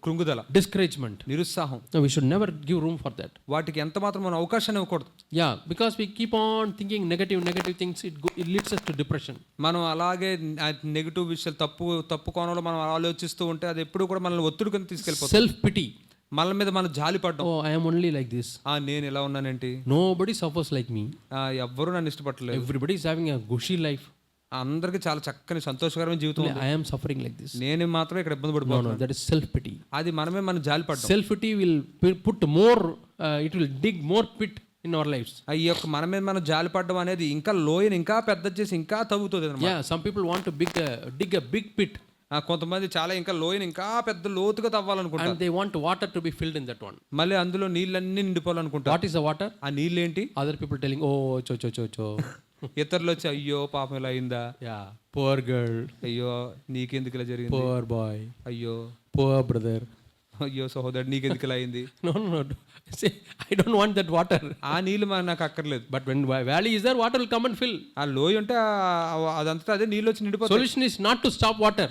కృంగుదల, discouragement. నిరుత్సాహం, No, we should never give room for that. వాటికి ఎంత మాత్రం మనం అవకాశాన్ని ఇవ్వకూడదు. Yeah, because we keep on thinking negative things, it leads us to depression. మనం అలాగే నెగిటివ్ విషయాలు తప్పు కోణంలో మనం ఆలోచిస్తూ ఉంటే అది ఎప్పుడు కూడా మనల్ని ఒత్తిడి కింద తీసుకెళ్ళిపోతుంది. Self pity. మన మీద మనం జాలి పడ్డం. Oh, I am only like this. నేను ఎలా ఉన్నానేంటి, Nobody suffers like me. ఎవ్వరూ నన్ను ఇష్టపడలేదు, Everybody is having a gushy life. అందరికి చాలా చక్కని సంతోషకరమైన జీవితం ఉంది. I am suffering like this. నేను మాత్రం ఇక్కడ ఇబ్బంది No, పడిపోతున్నాను. that is self pity. అది మనమే మనం జాలి పడ్డం. Self pity will put more, it will dig more pit in our lives. ఈ యొక్క మన మీద మనం జాలి పడ్డం అనేది ఇంకా లోయని ఇంకా పెద్ద చేసి ఇంకా తవ్వుతుంది అన్నమాట. Yeah, some people want to dig a big pit, కొంతమంది చాలా ఇంకా లోయని ఇంకా పెద్ద లోతుగా తవ్వాలనుకుంటారు. and they want water to be filled in that one. మళ్ళీ అందులో నీళ్ళన్నీ నిండిపోవాలనుకుంటారు. What is the water? ఆ నీళ్ళేంటి? Other people telling, oh, cho. ఇతరులు వచ్చి అయ్యో పాపం ఇలా అయిందా, Yeah, poor girl, అయ్యో నీకెందుకు ఇలా జరిగింది, poor boy, అయ్యో poor brother. అయ్యో సహోదరుడు నీకెందుకు ఇలా అయింది. No. Say, I don't want that water. ఆ నీళ్ళు నాకు అక్కర్లేదు. But when valley is there, water will come and fill. ఆ లోయ ఉంటే అదంతా అదే నీళ్ళు వచ్చి నిండిపోతుంది. Solution is not to stop water.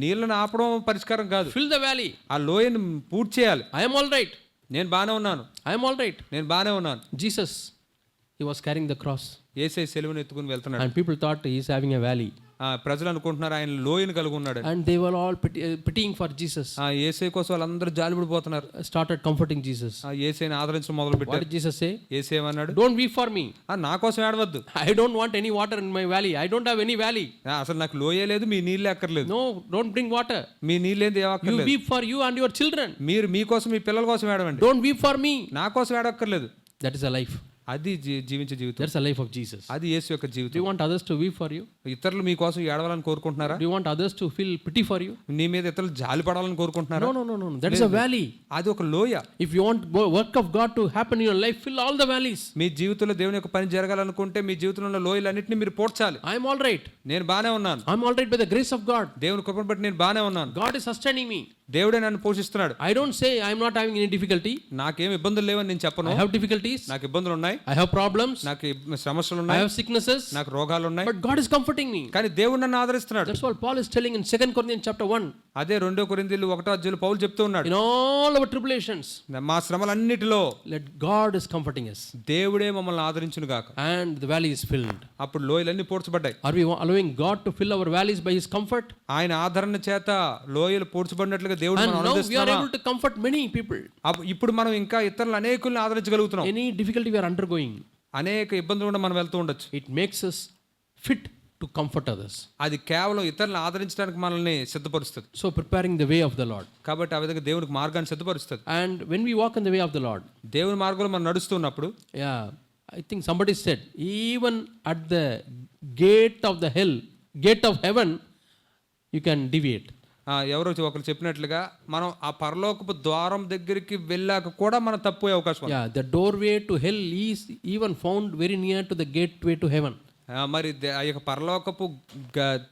నీళ్ళని ఆపడం పరిష్కారం కాదు. Fill the valley. ఆ లోయని పూర్తి చేయాలి. I am all right. నేను బాగానే ఉన్నాను, I am all right. నేను బాగానే ఉన్నాను. Jesus, he was carrying the cross, యేసయ్య సిలువను ఎత్తుకుని వెళ్తున్నాడు. and people thought he is having a valley. ప్రజలు అనుకుంటున్నారు ఆయన లోయను కలిగి ఉన్నాడు. And they were all pitying for Jesus. యేసయ్య కోసం వాళ్ళందరూ జాలిపడిపోతున్నారు. Started comforting Jesus. యేసయ్యని ఆదరించడం మొదలు What పెట్టారు. did Jesus say? యేసయ్య ఏమన్నాడు? Don't weep for me. నా కోసం ఏడవద్దు, I don't want any water in my valley. I don't have any valley. అసలు నాకు లోయే లేదు, మీ నీళ్ళే అక్కర్లేదు, No, don't bring water. Me నీళ్ళేంది You ఏమక్కర్లేదు. weep for you and your children. మీరు మీకోసం మీ పిల్లల కోసం ఏడవండి, Don't weep for me. నా కోసం ఏడక్కర్లేదు. That is a life. అది జీవించే జీవితం. That's the life of Jesus. అది యేసు యొక్క Do జీవితం. you want others to weep for you? ఇతరులు మీకోసం ఏడవాలని కోరుకుంటున్నారా? Do you want others to feel pity for you? నీ మీద ఇతరులు జాలి పడాలని కోరుకుంటున్నారా? No. That is a valley. అది ఒక లోయ. If you want work of God to happen in your life, fill all the valleys. మీ జీవితంలో దేవుని యొక్క పని జరగాలనుకుంటే మీ జీవితంలో ఉన్న లోయలన్నింటినీ మీరు పోడ్చాలి. I am all right. నేను బానే ఉన్నాను. I'm all right by the grace of God. దేవుని కృపను బట్టి నేను బానే ఉన్నాను. God is sustaining me. దేవుడే నన్ను పోషిస్తున్నాడు. I don't say I am not having any difficulty. నాకేం ఇబ్బందులు లేవని నేను చెప్పను. I have difficulties. నాకు ఇబ్బందులు ఉన్నాయి. I have problems. నాకు సమస్యలు I ఉన్నాయి. have sicknesses. నాకు రోగాలు ఉన్నాయి. But God is comforting me. కానీ దేవుడు నన్ను ఆదరిస్తున్నాడు. That's what Paul is telling in 2 Corinthians chapter 1. అదే 2 కొరింథీయులు 1:10 పౌలు చెప్తూ ఉన్నాడు. In all our tribulations, మా శ్రమలన్నిటిలో let God is comforting us. దేవుడే మమ్మల్ని ఆదరించును గాక. And the valley is filled. అప్పుడు లోయలన్నీ పూడ్చబడ్డాయి. Are we allowing God to fill our valleys by his comfort? ఆయన ఆదరణ చేత లోయలు పూడ్చబడినట్లుగా దేవుడు And మనం now we are ఆనందిస్తున్నామా? able to comfort many people. ఇప్పుడు మనం ఇంకా ఇతరులు అనేకుల్ని ఆదరించగలుగుతున్నాం. Any difficulty we are undergoing, అనేక ఇబ్బందులు కూడా మనం వెళ్తూ ఉండొచ్చు. it makes us fit to comfort others. అది కేవలం ఇతరులను ఆదరించడానికి మనల్ని సిద్ధపరుస్తుంది. So preparing the way of the Lord. కాబట్టి ఆ విధంగా దేవునికి మార్గాన్ని సిద్ధపరుస్తుంది. And when we walk in the way of the Lord, దేవుని మార్గంలో మనం నడుస్తున్నప్పుడు yeah, I think somebody said, even at the gate of the hell, gate of heaven, you can deviate. ఎవరో ఒకరు చెప్పినట్లుగా మనం ఆ పరలోకపు ద్వారం దగ్గరికి వెళ్ళాక కూడా మనం తప్పోయే అవకాశం ఉంది. Yeah, the doorway to hell is even found very near to the gateway to heaven. మరి ఆ యొక్క పరలోకపు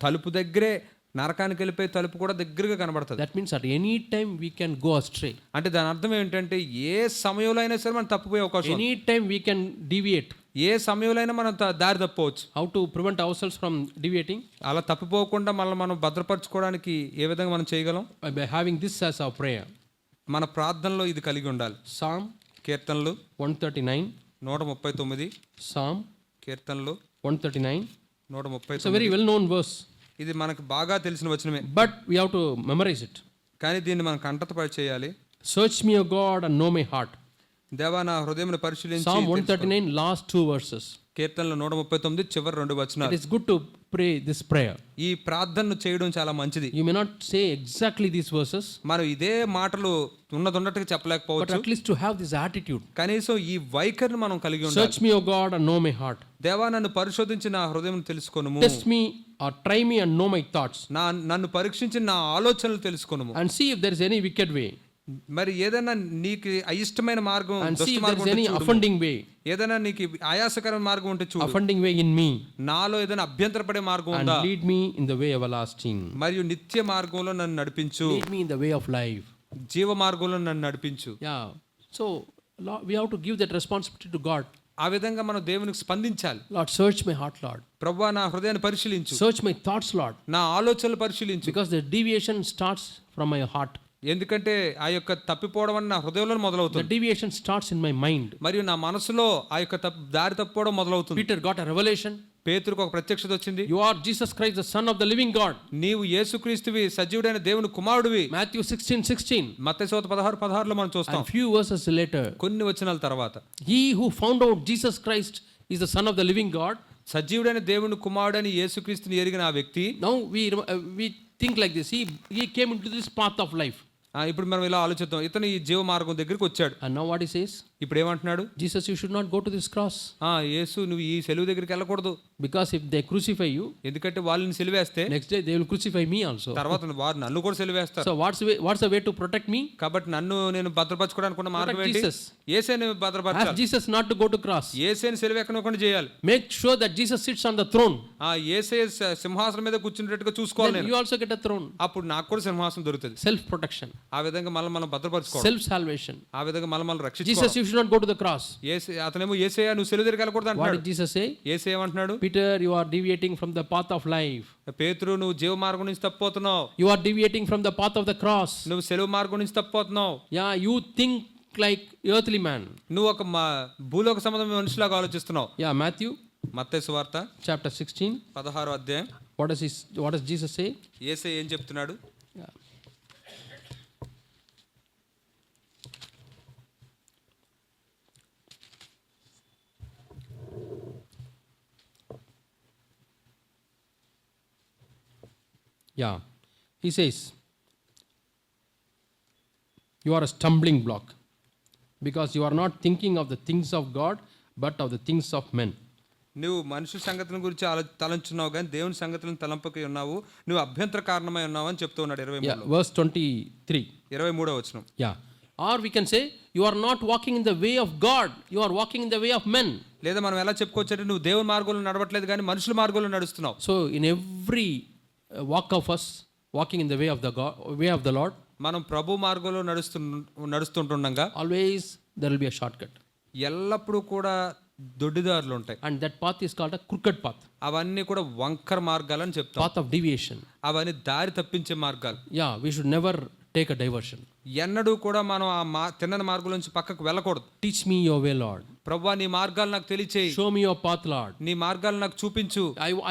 తలుపు దగ్గరే నరకానికి వెళ్ళిపోయే తలుపు కూడా దగ్గరగా కనబడుతుంది. That means at any time we can go astray. అంటే దాని అర్థం ఏంటంటే ఏ సమయంలో అయినా సరే మనం తప్పిపోయే అవకాశం ఉంది. Any time we can deviate. ఏ సమయంలో అయినా మనం దారి తప్పవచ్చు. How to prevent ourselves from deviating? అలా తప్పిపోకుండా మనల్ని మనం భద్రపరచుకోవడానికి ఏ విధంగా మనం చేయగలం? By having this as our prayer. మన ప్రార్థనలో ఇది కలిగి ఉండాలి. Psalm కీర్తనలు 139. 139. Psalm కీర్తనలు 139. 139. It's a very well known verse. ఇది మనకు బాగా తెలిసిన వచనమే. But we have to memorize it. కానీ దీన్ని మనం కంఠతపై చేయాలి. Search me, O God, and know my heart. దేవా నా హృదయమును పరిశీలించి. Psalm 139 last 2 verses. కీర్తనలు 139 చివరి 2 వచనాలు. It is good to pray this prayer. ఈ ప్రార్థనను చేయడం చాలా మంచిది. You may not say exactly these verses, మనం ఇదే మాటలు ఉన్నట్టుగా but చెప్పలేకపోవచ్చు. at least to have this attitude. కనీసం ఈ వైఖరిని మనం కలిగి ఉండాలి. Search me, O God, and know my heart. దేవా నన్ను పరిశోధించి నా హృదయం తెలుసుకొనుము. Test me or try me and know my thoughts. నన్ను పరీక్షించి నా ఆలోచనలు తెలుసుకొనుము. And see if there is any wicked way. మరి ఏదైనా నీకు అయిష్టమైన మార్గం, And see దుష్ట if there మార్గం is ఉంటే any చూడుము. offending way. ఏదైనా నీకు ఆయాసకరమైన మార్గం ఉంటే చూడు. Offending way in me. నాలో ఏదైనా అభ్యంతరపడే మార్గం And ఉందా? lead me in the way everlasting. మరియు నిత్య మార్గంలో నన్ను నడిపించు. Lead me in the way of life. జీవ మార్గంలో నన్ను నడిపించు. Yeah. So we have to give that responsibility to God. ఆ విధంగా మనం దేవునికి స్పందించాలి. Lord, search my heart, Lord. ప్రభువా నా హృదయాన్ని పరిశీలించు. Search my thoughts, Lord. నా ఆలోచనలు పరిశీలించు. Because the deviation starts from my heart. ఎందుకంటే ఆ యొక్క తప్పిపోవడం అన్న నా హృదయంలో The మొదలవుతుంది. deviation starts in my mind. మరియు నా మనసులో ఆ యొక్క దారి తప్పిపోవడం మొదలవుతుంది. Peter got a revelation. పేతురుకు ఒక ప్రత్యక్షత వచ్చింది. You are Jesus Christ, the Son of the living God. నీవు యేసుక్రీస్తువి, సజీవుడైన దేవుని కుమారుడివి. Matthew 16:16. మత్తయి సువార్త 16:16 మనం చూస్తాం. And few verses later, కొన్ని వచనాల తర్వాత he who found out Jesus Christ is the Son of the living God. సజీవుడైన దేవుని కుమారుడని యేసుక్రీస్తుని ఎరిగిన ఆ వ్యక్తి. Now we think like this. He came into this path of life. ఇప్పుడు మనం ఇలా ఆలోచిద్దాం. ఇతను ఈ జీవ మార్గం దగ్గరికి వచ్చాడు. And now what he says? ఇప్పుడు ఏమంటున్నాడు? Jesus, you should not go to this cross. యేసు నువ్వు ఈ సెలువు దగ్గరికి వెళ్ళకూడదు. Because if they crucify you, ఎందుకంటే వాళ్ళని సిలువేస్తే next day they will crucify me also. తర్వాత వారు నన్ను కూడా సిలువేస్తారు. So what's the way to protect me? కాబట్టి నన్ను నేను భద్రపరచుకోవడానికి ఉన్న మార్గం Protect ఏంటి? Jesus. యేసేని భద్రపరచాలి. Ask Jesus not to go to cross. యేసేని సిలువెక్కనకుండా చేయాలి. Make sure that Jesus sits on the throne. యేసే సింహాసనం మీద కూర్చున్నట్టుగా చూసుకోవాలి Then నేను. you also get a throne. అప్పుడు నాకు కూడా సింహాసనం దొరుకుతుంది. Self protection. ఆ విధంగా మనం భద్రపరచుకోవాలి. Self salvation. ఆ విధంగా మనం రక్షించుకోవాలి. Jesus, you should not go to the cross. అతనేమో యేసయ్య నువ్వు సెలువు దగ్గరికి వెళ్ళకూడదు What అంటున్నాడు. did Jesus say? యేసయ్య ఏమంటున్నాడు? Peter, you are deviating from the path of life. పేతురు నువ్వు జీవ మార్గం నుంచి తప్పిపోతున్నావు. You are deviating from the path of the cross. నువ్వు సెలువు మార్గం నుంచి తప్పిపోతున్నావు. Yeah, you think like earthly man. నువ్వు ఒక భూలోక సంబంధం మనిషిలాగా ఆలోచిస్తున్నావు. Yeah, Matthew మత్తయి సువార్త chapter 16. 16వ అధ్యాయం. What does Jesus say? యేసయ్య ఏం చెప్తున్నాడు? Yeah. Yeah, he says, you are a stumbling block because you are not thinking of the things of God but of the things of men. నువ్వు మనుషుల సంగతుల గురించి తలంచున్నావు కానీ దేవుని సంగతులను తలంపకి ఉన్నావు, నువ్వు అభ్యంతర కారణమై ఉన్నావు అని చెప్తూ ఉన్నాడు. 23 verse 23. 23వ వచనం. Or we can say, you are not walking in the way of God, you are walking in the way of men. లేదా మనం ఎలా చెప్పుకోవచ్చు అంటే నువ్వు దేవుని మార్గంలో నడవట్లేదు కానీ మనుషుల మార్గంలో నడుస్తున్నావు. So in every walk of us walking in the way of the God, way of the Lord, మనం ప్రభు మార్గంలో నడుస్తుంటుండగా always there will be a shortcut, ఎల్లప్పుడూ కూడా దొడ్డిదారులు ఉంటాయి. and that path is called a crooked path, అవన్నీ కూడా వంకర మార్గాలని చెప్తాం. path of deviation. అవన్నీ దారి తప్పించే మార్గాలు. We should never take a diversion. ఎన్నడూ కూడా మనం ఆ తిన్నని మార్గం నుంచి పక్కకు వెళ్ళకూడదు. Teach me your way, Lord. ప్రభువా నీ మార్గాలు నాకు తెలియచేయి. Show me your path, Lord. నీ మార్గాలు నాకు చూపించు.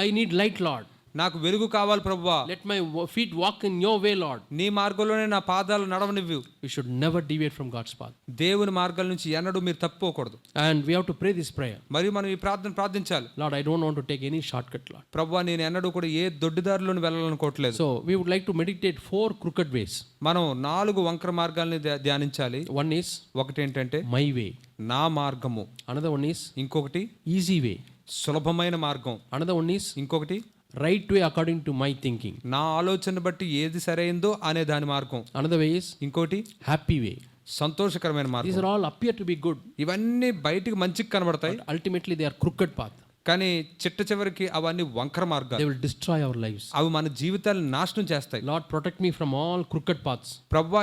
I need light, Lord. నాకు వెలుగు కావాలి ప్రభువా. Let my feet walk in your way, Lord. నీ మార్గంలోనే నా పాదాలు నడవనివ్వు. We should never deviate from God's path. దేవుని మార్గాల నుంచి ఎన్నడూ మీరు తప్పుకోకూడదు. And we have to pray this prayer. మరియు మనం ఈ ప్రార్థించాలి. Lord, I don't want to take any shortcut, Lord. ప్రభువా నేను ఎన్నడూ కూడా ఏ దొడ్డిదారిలోని వెళ్ళాలనుకోవట్లేదు. So we would like to meditate 4 crooked ways. మనం 4 వంకర మార్గాల్ని ధ్యానించాలి. One is ఒకటి ఏంటంటే my way. నా మార్గము. Another one is ఇంకొకటి easy way. సులభమైన మార్గం. Another one is ఇంకొకటి right way according to my thinking. నా ఆలోచన బట్టి ఏది సరైందో అనే దాని మార్గం. Another way is ఇంకోటి happy way. సంతోషకరమైన These మార్గం. are all appear to be good, ఇవన్నీ బయటికి మంచిగా కనబడతాయి but ultimately they are crooked path. కానీ చిట్ట చివరికి అవన్నీ వంకర మార్గాలు. They will destroy our lives. అవి మన జీవితాలను నాశనం చేస్తాయి. Lord, protect me from all crooked paths. ప్రభువా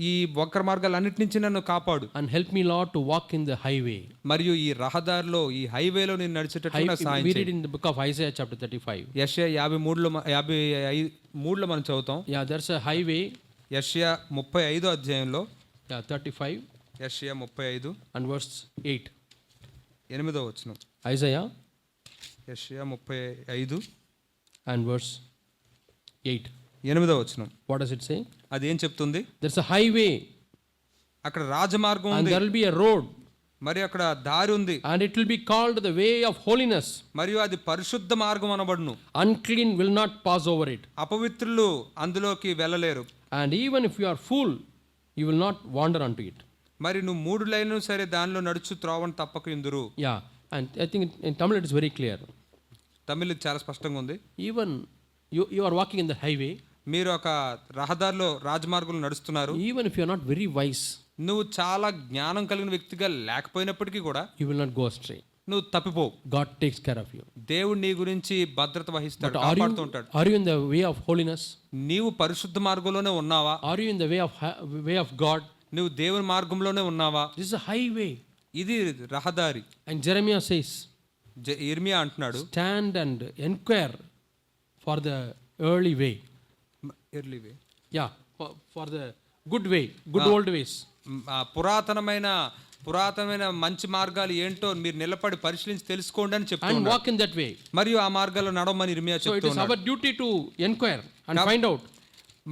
ఈ వంకర మార్గాలన్నిటి నుంచి నన్ను కాపాడు. And help me, Lord, to walk in the highway. మరియు ఈ రహదారిలో ఈ హైవేలో నేను నడిచేటట్టు నాకు సహాయం We చేయి. read in the book of Isaiah chapter 35. యెషయా 53లో మనం చదువుతాం. There's a highway. యెషయా 35వ అధ్యాయంలో 35 యెషయా 35 and verse 8. 8వ వచనం. Isaiah యెషయా 35 and verse 8. 8వ వచనం. What does it say? అది ఏం చెప్తుంది? There's a highway అక్కడ రాజమార్గం and ఉంది. there will be a road, మరి అక్కడ దారి ఉంది. and it will be called the way of holiness. మరియు అది పరిశుద్ధ మార్గం అనబడును. Unclean will not pass over it. అపవిత్రులు అందులోకి వెళ్ళలేరు. And even if you are full, you will not wander unto it. మరి నువ్వు 3 లైన్లు సరే దానిలో నడుచు త్రోవను తప్పక Induru. And I think in Tamil it is very clear. Tamil చాలా స్పష్టంగా ఉంది. Even you are walking in the highway. మీరు ఒక రహదారిలో రాజమార్గంలో నడుస్తున్నారు. Even if you are not very wise, నువ్వు చాలా జ్ఞానం కలిగిన వ్యక్తిగా లేకపోయినప్పటికీ కూడా you will not go astray. నువ్వు తప్పిపోవు. God takes care of you. దేవుడు నీ గురించి భద్రత వహిస్తాడు, But కాపాడుతూ ఉంటాడు. are you in the way of holiness? నీవు పరిశుద్ధ మార్గంలోనే ఉన్నావా? Are you in the way of God? నువ్వు దేవుని మార్గంలోనే ఉన్నావా? This is a highway. ఇది రహదారి. And Jeremiah says, ఇర్మియా అంటున్నాడు, stand and inquire for the early way. Early way. For the good way, good old ways. పురాతనమైన మంచి మార్గాలు ఏంటో మీరు నిలబడి పరిశీలించి తెలుసుకోండి అని And చెప్తున్నాడు. walk in that way. మరియు ఆ మార్గాల్లో నడవమని ఇర్మియా So it is చెప్తున్నాడు. our duty to inquire and find out,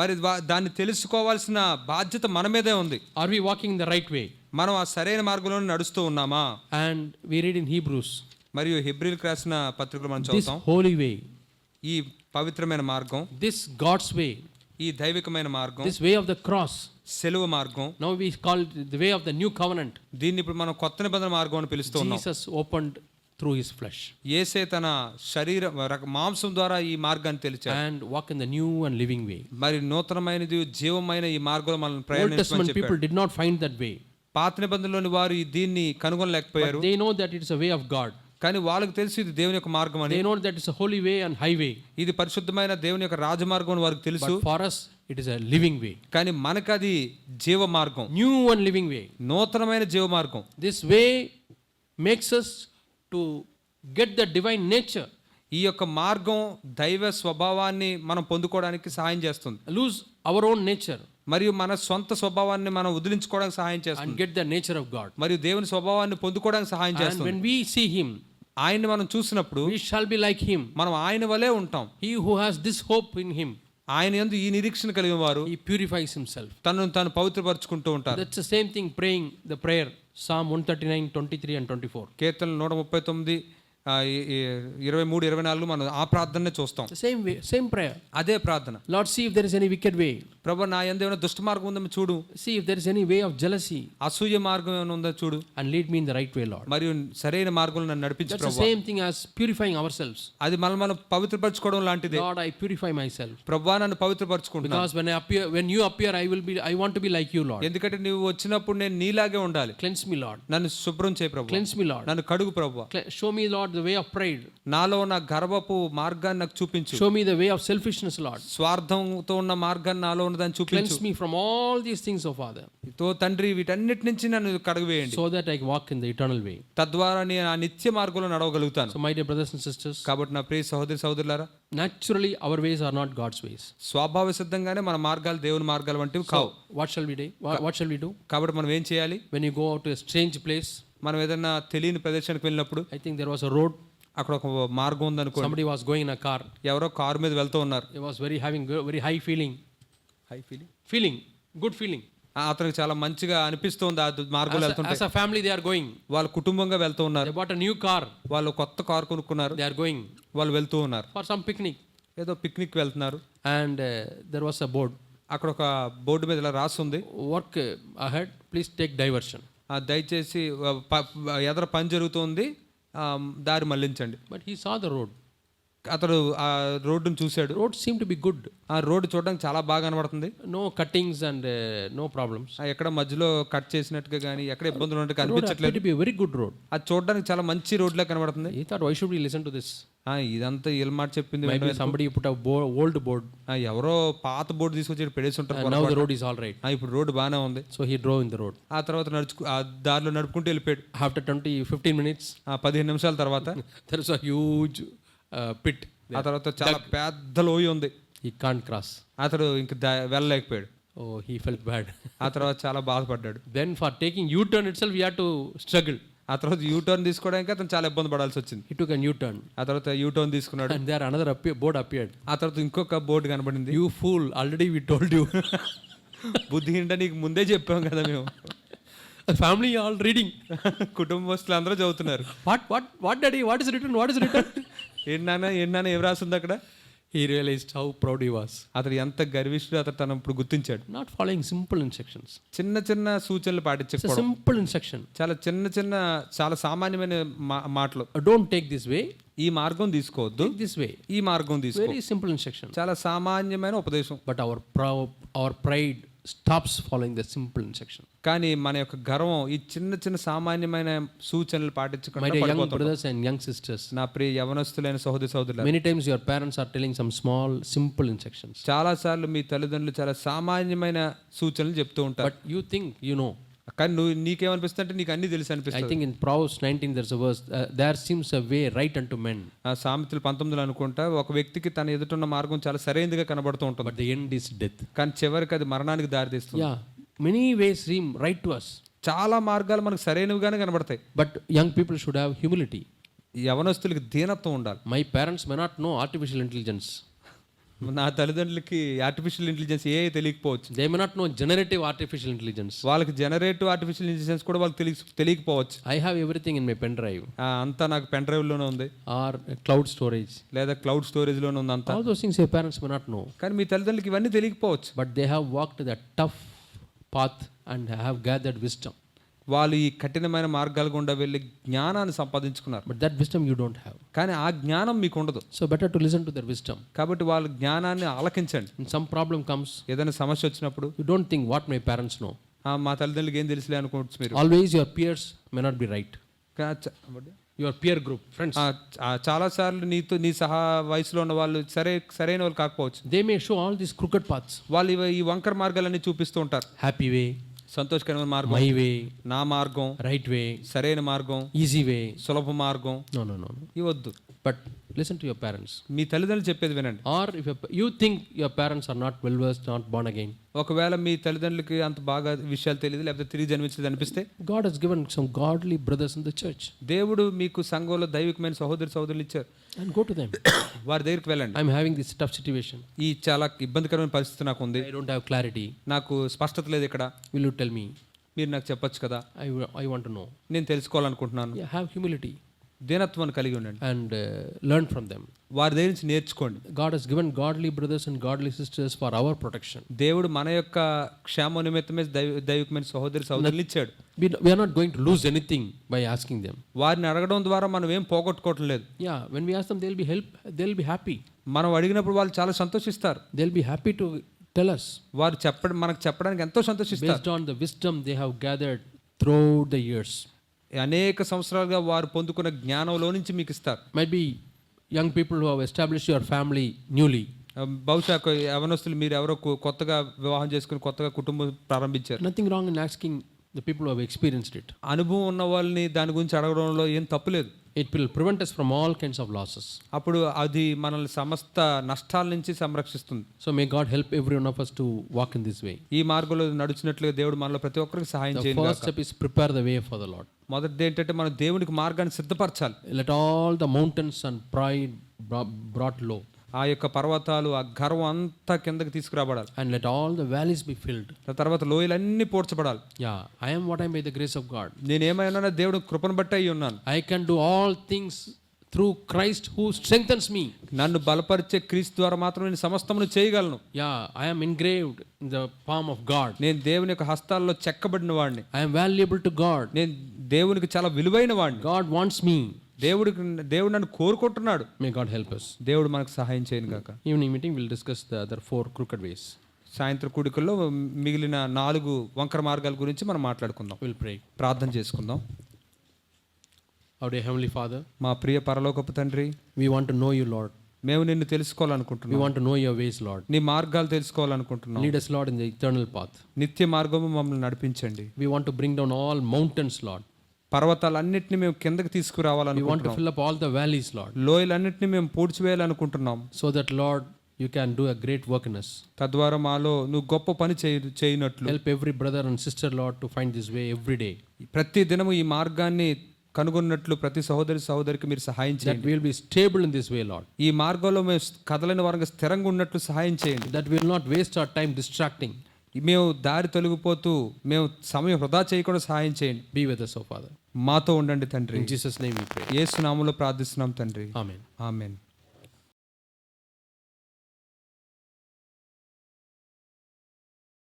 మరి దాన్ని తెలుసుకోవాల్సిన బాధ్యత మన మీదే ఉంది. are we walking in the right way? మనం ఆ సరైన మార్గంలో నడుస్తూ ఉన్నామా? And we read in Hebrews, మరియు హెబ్రీయులకు రాసిన పత్రికలో మనం this చదువుతాం, holy way, ఈ పవిత్రమైన మార్గం, this God's way, ఈ దైవికమైన మార్గం, this way of the cross. సెలువ మార్గం, Now we call it the way of the new covenant. దీన్ని ఇప్పుడు మనం కొత్త నిబంధన మార్గం అని పిలుస్తూ ఉన్నాం. Jesus opened through his flesh. యేసే తన మాంసం ద్వారా ఈ మార్గాన్ని తెలిచాడు. And walk in the new and living way. మరి నూతనమైనది జీవమైన ఈ మార్గంలో మనం Old ప్రయాణించమని Testament people చెప్పాడు. did not find that way. పాత నిబంధనలోని వారు దీన్ని కనుగొనలేకపోయారు. But they know that it is a way of God. కానీ వాళ్ళకి తెలుసు ఇది దేవుని యొక్క మార్గం అని. They know that it's a holy way and highway. ఇది పరిశుద్ధమైన దేవుని యొక్క రాజమార్గం అని వారికి తెలుసు. But for us, it is a living way. కానీ మనకు అది జీవ మార్గం, New and living way. నూతనమైన జీవ మార్గం. This way makes us to get the divine nature. ఈ యొక్క మార్గం దైవ స్వభావాన్ని మనం పొందుకోవడానికి సహాయం చేస్తుంది. Lose our own nature మరియు మన సొంత స్వభావాన్ని మనం వదిలించుకోవడానికి సహాయం and చేస్తుంది. get the nature of God. మరియు దేవుని స్వభావాన్ని పొందుకోవడానికి సహాయం And చేస్తుంది. when we see him, ఆయన్ని మనం చూసినప్పుడు we shall be like him. మనం ఆయన వలే ఉంటాం. He who has this hope in him, ఆయన యందు ఈ నిరీక్షణ కలిగిన వారు he purifies himself. తనను తాను పవిత్రపరచుకుంటూ ఉంటారు. That's the same thing praying the prayer Psalm 139, 23 and 24. కీర్తనలు 139 23, 24 మనం ఆ ప్రార్థననే చూస్తాం. The same way, same prayer. అదే ప్రార్థన. Lord, see if there is any wicked way. ప్రభు నా యందు ఏమైనా దుష్ట మార్గం ఉందేమో చూడు, See if there is any way of jealousy, అసూయ మార్గం ఏమైనా ఉందో చూడు, and lead me in the right way, Lord. మరియు సరైన మార్గంలో నన్ను నడిపించు That's the Prabhu. same thing as purifying ourselves. అది మనం పవిత్రపరచుకోవడం లాంటిదే. Lord, I purify myself. ప్రభువా నన్ను పవిత్రపరచుకుంటున్నాను, Because when you appear, I want to be like you, Lord. ఎందుకంటే నువ్వు వచ్చినప్పుడు నేను నీలాగే ఉండాలి. Cleanse me, Lord. నన్ను శుభ్రం చేయి ప్రభు, Cleanse me, Lord. నన్ను కడుగు ప్రభు. Show me, Lord, the way of pride. నాలో ఉన్న గర్వపు మార్గాన్ని నాకు చూపించు. Show me the way of selfishness, Lord. స్వార్థంతో ఉన్న మార్గాన్ని నాలో ఉన్నదాన్ని చూపించు. Cleanse me from all these things, O Father, తండ్రి వీటన్నిటి నుంచి నన్ను కడగవేయండి, so that I walk in the eternal way. తద్వారా నేను ఆ నిత్య మార్గంలో నడవగలుగుతాను. So, my dear brothers and sisters, కాబట్టి నా ప్రియ సహోదరి సహోదరులారా, naturally our ways are not God's ways. స్వభావ సిద్ధంగానే మన మార్గాలు దేవుని మార్గాలు వంటివి కావు. What shall we do? What shall we do? కాబట్టి మనం ఏం చేయాలి? When you go out to a strange place, మనం ఏదైనా తెలియని ప్రదేశానికి వెళ్ళినప్పుడు, I think there was a road. అక్కడ ఒక మార్గం ఉందనుకో, Somebody was going in a car. ఎవరో కారు మీద వెళ్తూ ఉన్నారు. He was having very high feeling, good feeling. అతనికి చాలా మంచిగా అనిపిస్తుంది ఆ మార్గంలో వెళ్తుంటే. As a family they are going. వాళ్ళ కుటుంబంగా వెళ్తూ ఉన్నారు. They bought a new car. వాళ్ళు కొత్త కారు కొనుక్కున్నారు. They are going వాళ్ళు వెళ్తూ ఉన్నారు, for some picnic. ఏదో పిక్నిక్ వెళ్తున్నారు. And there was a board. అక్కడ ఒక బోర్డు మీద ఇలా రాసి ఉంది, Work ahead, please take diversion. దయచేసి ఎదర పని జరుగుతుంది, దారి మళ్లించండి. But he saw the road. అతడు ఆ రోడ్డును చూశాడు. Road seemed to be good. ఆ రోడ్డు చూడడానికి చాలా బాగా కనబడుతుంది. No cuttings and no problems. ఎక్కడ మధ్యలో కట్ చేసినట్టుగా కానీ ఎక్కడ ఇబ్బందులు ఉన్నట్టు Road appeared కనిపించట్లేదు. to be a very good road. అది చూడడానికి చాలా మంచి రోడ్లా కనబడుతుంది. He thought, why should we listen to this? ఇదంతా వీళ్ళ మాట చెప్పింది Maybe somebody put a old board. ఎవరో పాత బోర్డు తీసుకొచ్చి పెడేసి ఉంటారు. And now the road is all right. ఇప్పుడు రోడ్డు బాగానే ఉంది. So he drove in the road. ఆ తర్వాత ఆ దారిలో నడుపుకుంటూ వెళ్ళిపోయాడు. After 15 minutes, 15 నిమిషాల తర్వాత there is a huge pit. ఆ తర్వాత చాలా పెద్ద లోయ ఉంది. He can't cross. అతడు ఇంక వెళ్ళలేకపోయాడు. Oh, he felt bad. ఆ తర్వాత చాలా బాధపడ్డాడు. Then for taking U-turn itself, he had to struggle. ఆ తర్వాత యూటర్న్ తీసుకోవడానికి అతను చాలా ఇబ్బంది పడాల్సి వచ్చింది. He took a U-turn. ఆ తర్వాత యూటర్న్ తీసుకున్నాడు. And there another board appeared. ఆ తర్వాత ఇంకొక బోర్డు కనబడింది. You fool, already we told you. బుద్ధిహీనుడా, నీకు ముందే చెప్పాం కదా మేము. The family all reading. కుటుంబస్తులు అందరూ చదువుతున్నారు. What daddy? What is written? What is written? ఏంటన్నా ఏం రాసింది అక్కడ? He realized how proud he was. అతడు ఎంత గర్విష్ఠుడు అతడు తను ఇప్పుడు గుర్తించాడు. Not following simple instructions. చిన్న చిన్న సూచనలు It's a పాటించకపోవడం, simple instruction. చాలా సామాన్యమైన మాటలు. Don't take this way. ఈ మార్గం తీసుకోవద్దు, Take this way. ఈ మార్గం తీసుకో. Very simple instruction. చాలా సామాన్యమైన ఉపదేశం. But our pride stops following the simple instruction. కానీ మన యొక్క గర్వం ఈ చిన్న చిన్న సామాన్యమైన సూచనలు My పాటించకుండా dear young పడిపోతుంది. brothers and young sisters, నా ప్రియ యవనస్తులైన సహోదరి సహోదరులారా, many times your parents are telling some small, simple instructions. చాలా సార్లు మీ తల్లిదండ్రులు చాలా సామాన్యమైన సూచనలు చెప్తూ ఉంటారు. But you think you know. కానీ నీకేమనిపిస్తుంది అంటే నీకు అన్ని తెలిసి I అనిపిస్తుంది. think in Proverbs 19 there's a verse, there seems a way right unto men, సామెతలు 19 అనుకుంటా, ఒక వ్యక్తికి తన ఎదుటున్న మార్గం చాలా సరైనదిగా కనబడుతూ ఉంటుంది, but the end is death. కానీ చివరికి అది మరణానికి దారితీస్తుంది. Yeah, many ways seem right to us. చాలా మార్గాలు మనకు సరైనవిగానే కనబడతాయి. But young people should have humility. యవనస్తులకి దీనత్వం ఉండాలి. My parents may not know artificial intelligence. నా తల్లిదండ్రులకి ఆర్టిఫిషియల్ ఇంటెలిజెన్స్ తెలియకపోవచ్చు. They may not know generative artificial intelligence. వాళ్ళకి జనరేటివ్ ఆర్టిఫిషియల్ ఇంటెలిజెన్స్ కూడా వాళ్ళకి తెలియకపోవచ్చు. I have everything in my pen drive. అంతా నాకు పెన్ డ్రైవ్ లోనే ఉంది, Or cloud storage. లేదా క్లౌడ్ స్టోరేజ్ లోనే ఉంది అంతా. All those things your parents may not know. కానీ మీ తల్లిదండ్రులకి ఇవన్నీ తెలియకపోవచ్చు. But they have walked the tough path and have gathered wisdom. వాళ్ళు ఈ కఠినమైన మార్గాల గుండా వెళ్ళి జ్ఞానాన్ని సంపాదించుకున్నారు. But that wisdom you don't have. కానీ ఆ జ్ఞానం మీకు ఉండదు. So better to listen to their wisdom. కాబట్టి వాళ్ళ జ్ఞానాన్ని ఆలకించండి. When some problem comes, ఏదైనా సమస్య వచ్చినప్పుడు you don't think what my parents know. మా తల్లిదండ్రులకి ఏం తెలుసులే అనుకోవచ్చు మీరు. Always your peers may not be right. Your peer group, friends. చాలా సార్లు నీ సహా వయసులో ఉన్న వాళ్ళు సరైన వాళ్ళు కాకపోవచ్చు. They may show all these crooked paths. వాళ్ళు ఈ వంకర మార్గాలన్నీ చూపిస్తూ ఉంటారు. Happy way, సంతోషకరమైన మార్గం, my way, నా మార్గం, right way, సరైన మార్గం, easy way. సులభ మార్గం. No. ఇవద్దు. But listen to your parents. మీ తల్లిదండ్రులు చెప్పేది వినండి. Or if you think your parents are not well versed, not born again, ఒకవేళ మీ తల్లిదండ్రులకి అంత బాగా విషయాలు తెలియదు, లేకపోతే తిరిగి జన్మించలేదు అనిపిస్తే, God has given some godly brothers in the church. దేవుడు మీకు సంఘంలో దైవికమైన సహోదరులు ఇచ్చారు. And go to them. వారి దగ్గరికి వెళ్ళండి. I'm having this tough situation. ఈ చాలా ఇబ్బందికరమైన పరిస్థితి నాకు ఉంది, I don't have clarity. నాకు స్పష్టత లేదు ఇక్కడ, Will you tell me? మీరు నాకు చెప్పొచ్చు కదా, I want to know. నేను తెలుసుకోవాలనుకుంటున్నాను. Yeah, have humility. దీనత్వాన్ని కలిగి ఉండండి, and learn from them. వారి దగ్గర నుంచి నేర్చుకోండి. God has given godly brothers and godly sisters for our protection. దేవుడు మన యొక్క క్షేమ నిమిత్తమే దైవికమైన సహోదరులు ఇచ్చాడు. We are not going to lose anything by asking them. వారిని అడగడం ద్వారా మనం ఏం పోగొట్టుకోవటం లేదు. Yeah, when we ask them, they'll be happy. మనం అడిగినప్పుడు వాళ్ళు చాలా సంతోషిస్తారు. They'll be happy to tell us వారు మనకు చెప్పడానికి ఎంతో సంతోషిస్తారు. based on the wisdom they have gathered throughout the years. అనేక సంవత్సరాలుగా వారు పొందుకున్న జ్ఞానంలో నుంచి మీకు ఇస్తారు. Might be young people who have established your family newly. బహుశా యవనస్తులు మీరు ఎవరో కొత్తగా వివాహం చేసుకుని కొత్తగా కుటుంబం ప్రారంభించారు. Nothing wrong in asking the people who have experienced it. అనుభవం ఉన్న వాళ్ళని దాని గురించి అడగడంలో ఏం తప్పు లేదు. It will prevent us from all kinds of losses. అప్పుడు అది మనల్ని సమస్త నష్టాల నుంచి సంరక్షిస్తుంది. So may God help every one of us to walk in this way. ఈ మార్గంలో నడుచున్నట్లుగా దేవుడు మనలో ప్రతి ఒక్కరికి సహాయం The చేయండి. first step is prepare the way for the Lord. మొదటిది ఏంటంటే మనం దేవునికి మార్గాన్ని సిద్ధపరచాలి. Let all the mountains and pride brought low. ఆ యొక్క పర్వతాలు ఆ గర్వం అంతా కిందకి తీసుకురాబడాలి. And let all the valleys be filled. తర్వాత లోయలన్నీ పూడ్చబడాలి. Yeah, I am what I am by the grace of God. నేనేమైనా దేవుడు కృపను బట్టి అయి ఉన్నాను. I can do all things through Christ who strengthens me. నన్ను బలపరిచే క్రీస్తు ద్వారా మాత్రమే నేను సమస్తమును చేయగలను. Yeah, I am engraved in the palm of God. నేను దేవుని యొక్క హస్తాల్లో చెక్కబడిన వాడిని. I am valuable to God. నేను దేవునికి చాలా విలువైన వాడిని. God wants me. దేవుడు నన్ను కోరుకుంటున్నాడు. May God help us. దేవుడు మనకు సహాయం చేయను గాక. Evening meeting we'll discuss the other 4 crooked ways. సాయంత్రం కూడికల్లో మిగిలిన 4 వంకర మార్గాల గురించి మనం మాట్లాడుకుందాం. We'll pray. ప్రార్థన చేసుకుందాం. Our dear Heavenly Father, మా ప్రియ పరలోకపు తండ్రి, we want to know you, Lord. మేము నిన్ను We తెలుసుకోవాలనుకుంటున్నాం. want to know your ways, Lord. నీ మార్గాలు తెలుసుకోవాలనుకుంటున్నాం. Lead us, Lord, in the eternal path. నిత్య మార్గము మమ్మల్ని నడిపించండి. We want to bring down all mountains, Lord. పర్వతాలన్నింటినీ మేము కిందకి We want to తీసుకురావాలనుకుంటున్నాం. fill up all the valleys, Lord. లోయలన్నింటినీ మేము పూడ్చివేయాలనుకుంటున్నాం. So that, Lord, you can do a great work in us. తద్వారా మాలో నువ్వు గొప్ప పని చేయనట్లు Help every brother and sister, Lord, to find this way every day. ప్రతి దినము ఈ మార్గాన్ని కనుగొన్నట్లు ప్రతి సహోదరికి మీరు సహాయం That చేయండి. we will be stable in this way, Lord. ఈ మార్గంలో మేము కదలని వారంగా స్థిరంగా ఉన్నట్లు సహాయం చేయండి. That we will not waste our time distracting. మేము దారి తొలగిపోతూ మేము సమయం వృధా చేయకుండా సహాయం చేయండి. Be with us, O Father. మాతో ఉండండి తండ్రి. In Jesus' name we pray. యేసు నామములో ప్రార్థిస్తున్నాం తండ్రి. Amen. ఆమేన్.